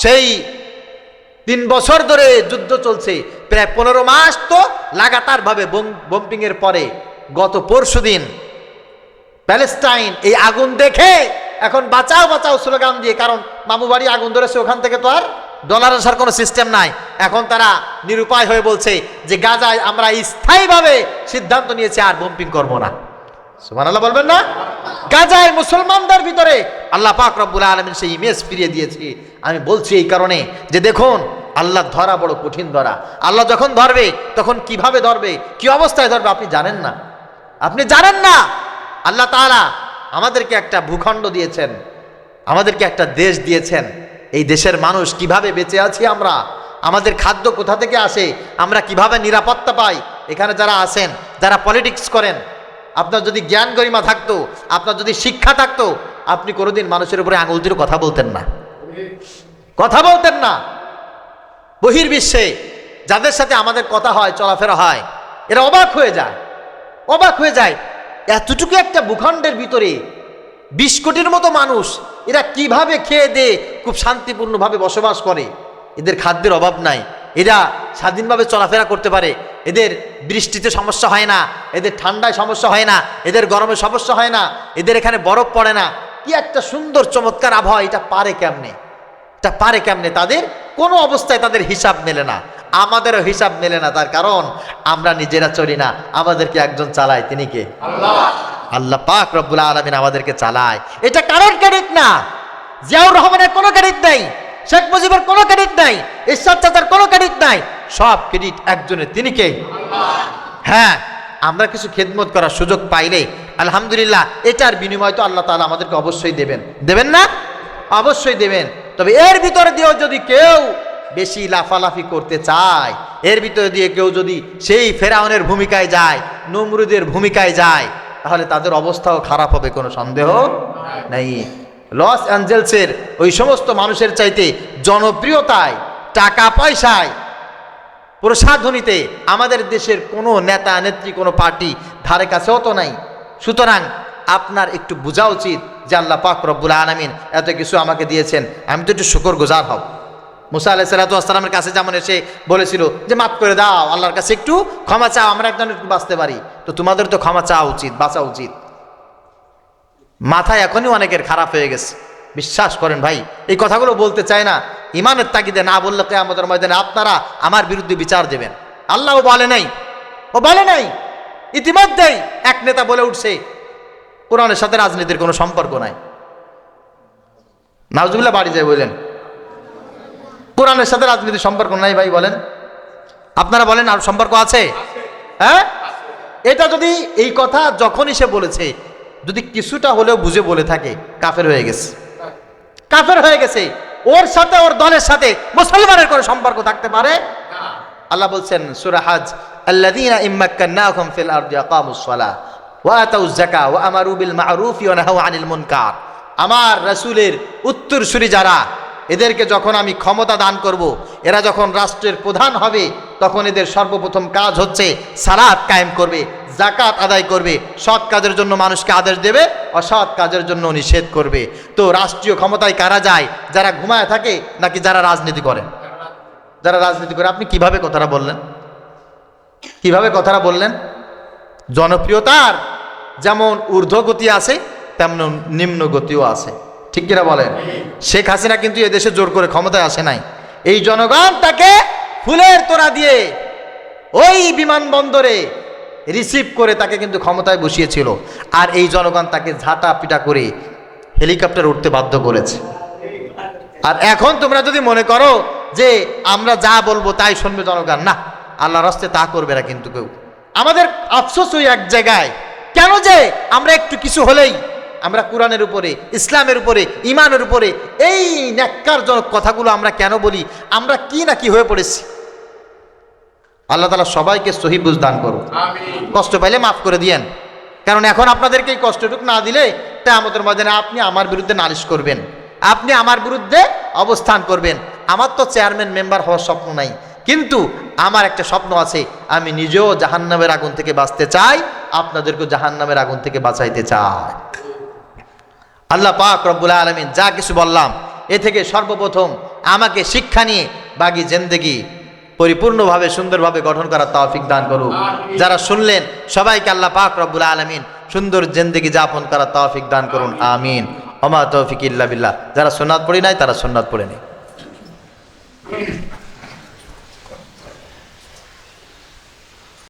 সেই 3 বছর ধরে যুদ্ধ চলছে, প্রায় 15 মাস তো লাগাতার ভাবে বোম্পিং এর পরে গত পরশুদিন প্যালেস্টাইন এই আগুন দেখে এখন বাঁচাও বাঁচাও স্লোগান দিয়ে, কারণ মামু বাড়ি আগুন ধরেছে, ওখান থেকে তো আর ডলার আসার কোনো সিস্টেম নাই। এখন তারা নিরুপায় হয়ে বলছে যে গাজায় আমরা স্থায়ীভাবে সিদ্ধান্ত নিয়েছি আর বোম্পিং করবো না। সুবহানাল্লাহ বলবেন না? গাজায় মুসলমানদের ভিতরে আল্লাহ পাক রব্বুল আলামিন সেই ইমেজ ফিরিয়ে দিয়েছে। আমি বলছি এই কারণে যে দেখুন, আল্লাহ ধরা বড় কঠিন ধরা। আল্লাহ যখন ধরবে তখন কিভাবে ধরবে, কি অবস্থায় ধরবে আপনি জানেন না, আপনি জানেন না। আল্লাহ তাআলা আমাদেরকে একটা ভূখণ্ড দিয়েছেন, আমাদেরকে একটা দেশ দিয়েছেন। এই দেশের মানুষ কিভাবে বেঁচে আছি আমরা, আমাদের খাদ্য কোথা থেকে আসে, আমরা কিভাবে নিরাপত্তা পাই, এখানে যারা আছেন, যারা পলিটিক্স করেন, আপনার যদি জ্ঞান গরিমা থাকতো, আপনার যদি শিক্ষা থাকতো, আপনি কোনোদিন মানুষের উপরে আঙুল দিয়ে কথা বলতেন না, কথা বলতেন না। বহির্বিশ্বে যাদের সাথে আমাদের কথা হয়, চলাফেরা হয়, এরা অবাক হয়ে যায়, অবাক হয়ে যায়। এতটুকু একটা ভূখণ্ডের ভিতরে 20 কোটির মতো মানুষ, এরা কিভাবে খেয়ে দিয়ে খুব শান্তিপূর্ণভাবে বসবাস করে, এদের খাদ্যের অভাব নাই, এরা স্বাধীনভাবে চলাফেরা করতে পারে, এদের বৃষ্টিতে সমস্যা হয় না, এদের ঠান্ডায় সমস্যা হয় না, এদের গরমে সমস্যা হয় না, এদের এখানে বরফ পড়ে না। কি একটা সুন্দর চমৎকার আবহাওয়া, এটা পারে কেমনে, এটা পারে কেমনে? তাদের কোনো অবস্থায় তাদের হিসাব মেলে না, আমাদেরও হিসাব মেলে না। তার কারণ আমরা নিজেরা চলি না, আমাদেরকে একজন চালায়, তিনি কে? আল্লাহ। আল্লাহ পাক রব্বুল আলামিন আমাদেরকে চালায়। এটা কারোর ক্রেডিট না, জিয়াউর রহমানের কোনো ক্রেডিট নাই, শেখ মুজিবের কোনো ক্রেডিট নাই, ঈশ্বর চাচার কোনো ক্রেডিট নাই, সব ক্রেডিট একজনের, তিনি কে? আল্লাহ। হ্যাঁ, আমরা কিছু খেদমত করার সুযোগ পাইলে আলহামদুলিল্লাহ, এটার বিনিময় তো আল্লাহ তাআলা আমাদেরকে অবশ্যই দেবেন, দেবেন না? অবশ্যই দেবেন। তবে এর ভিতরে দিয়েও যদি কেউ বেশি লাফালাফি করতে চায়, এর ভিতরে দিয়ে কেউ যদি সেই ফেরাউনের ভূমিকায় যায়, নমরুদের ভূমিকায় যায়, তাহলে তাদের অবস্থাও খারাপ হবে, কোনো সন্দেহ নেই। লস অ্যাঞ্জেলসের ওই সমস্ত মানুষের চাইতে জনপ্রিয়তায়, টাকা পয়সায়, প্রসাধনীতে আমাদের দেশের কোনো নেতা নেত্রী, কোনো পার্টি ধারে কাছেও তো নাই। সুতরাং আপনার একটু বোঝা উচিত যে আল্লাহ পাক রব্বুল আলামিন এত কিছু আমাকে দিয়েছেন, আমি তো একটু শুকরগুজার হব। মুসা আলাইহিস সালাতু ওয়াস সালামের কাছে যেমন এসে বলেছিল যে মাফ করে দাও, আল্লাহর কাছে একটু ক্ষমা চাও, আমরা একজন একটু বাঁচতে পারি। তো তোমাদের তো ক্ষমা চাওয়া উচিত, বাঁচা উচিত। মাথায় এখনই অনেকের খারাপ হয়ে গেছে, বিশ্বাস করেন ভাই, এই কথাগুলো বলতে চায় না, ইমানের তাগিদে না বললে কিয়ামতের ময়দানে আপনারা আমার বিরুদ্ধে বিচার দেবেন। আল্লাহ ও বলে নাই, ও বলে নাই ইতিমধ্যেই এক নেতা বলে উঠছে কোরআনের সাথে রাজনীতির কোনো সম্পর্ক নাই। নাউজুবিল্লাহ বাড়ি যায় বললেন কোরআনের সাথে রাজনীতির সম্পর্ক নাই। ভাই বলেন, আপনারা বলেন আর সম্পর্ক আছে? হ্যাঁ, এটা যদি এই কথা যখনই সে বলেছে যদি কিছুটা হলেও বুঝে বলে থাকে, কাফের হয়ে গেছে, কাফের হয়ে গেছে। ওর সাথে ওর দলের সাথে মুসলমানের কোনো সম্পর্ক থাকতে পারে? আল্লাহ বলছেন সূরা হজ, আল্লাযীনা ইম্মাক্কান্নাহুম ফিল আরদি আকামুস সালাহ ওয়া আতাউয যাকাহ ওয়া আমারু বিল মা'রুফি ওয়া নাহাউ আনিল মুনকার। আমার রাসূলের উত্তরসূরি যারা, এদেরকে যখন আমি ক্ষমতা দান করব, এরা যখন রাষ্ট্রের প্রধান হবে, তখন এদের সর্বপ্রথম কাজ হচ্ছে সালাত কায়েম করবে, যাকাত আদায় করবে, সৎ কাজের জন্য মানুষকে আদেশ দেবে, অসৎ কাজের জন্য নিষেধ করবে। তো রাষ্ট্রীয় ক্ষমতায় কারা যায়? যারা ঘুমায় থাকে নাকি যারা রাজনীতি করে? যারা রাজনীতি করে। আপনি কিভাবে কথাটা বললেন? কিভাবে কথাটা বললেন? জনপ্রিয়তার যেমন ঊর্ধ্বগতি আছে তেমন নিম্ন গতিও আছে, ঠিক কিনা বলেন? শেখ হাসিনা কিন্তু এদেশে জোর করে ক্ষমতায় আসে নাই। এই জনগণ তাকে ফুলের তোড়া দিয়ে ওই বিমানবন্দরে রিসিভ করে তাকে কিন্তু ক্ষমতায় বসিয়েছিল, আর এই জনগণ তাকে ঝাঁটা পিটা করে হেলিকপ্টার উঠতে বাধ্য করেছে। আর এখন তোমরা যদি মনে করো যে আমরা যা বলবো তাই শুনবে জনগণ, না, আল্লাহর রাস্তে তা করবে না কিন্তু কেউ। আমাদের আফসোস ওই এক জায়গায়, কেন যে আমরা একটু কিছু হলেই আমরা কোরআনের উপরে, ইসলামের উপরে, ইমানের উপরে এই ন্যাক্কারজনক কথাগুলো আমরা কেন বলি? আমরা কি না কি হয়ে পড়েছি। আল্লাহ তাআলা সবাইকে সহি বুঝ দান করুন। কষ্ট পাইলে মাফ করে দিয়েন, কারণ এখন আপনাদেরকে এই কষ্টটুকু না দিলে কিয়ামতের ময়দানে আপনি আমার বিরুদ্ধে নালিশ করবেন, আপনি আমার বিরুদ্ধে অবস্থান করবেন। আমার তো চেয়ারম্যান মেম্বার হওয়ার স্বপ্ন নাই, কিন্তু আমার একটা স্বপ্ন আছে, আমি নিজেও জাহান্নামের আগুন থেকে বাঁচতে চাই, আপনাদেরকেও জাহান্নামের আগুন থেকে বাঁচাইতে চাই। আল্লাহ পাক রব্বুল আলামিন যা কিছু বললাম এ থেকে সর্বপ্রথম আমাকে শিক্ষা নিয়ে বাকি জিন্দেগি পরিপূর্ণভাবে সুন্দরভাবে গঠন করার তৌফিক দান করুক। যারা শুনলেন সবাইকে আল্লাহ পাক রব্বুল আলামিন সুন্দর জিন্দেগি যাপন করার তৌফিক দান করুন, আমিন। ওমা তৌফিক ইল্লা বিল্লাহ। যারা সুন্নাত পড়ি নাই তারা সুন্নাত পড়ে নেই।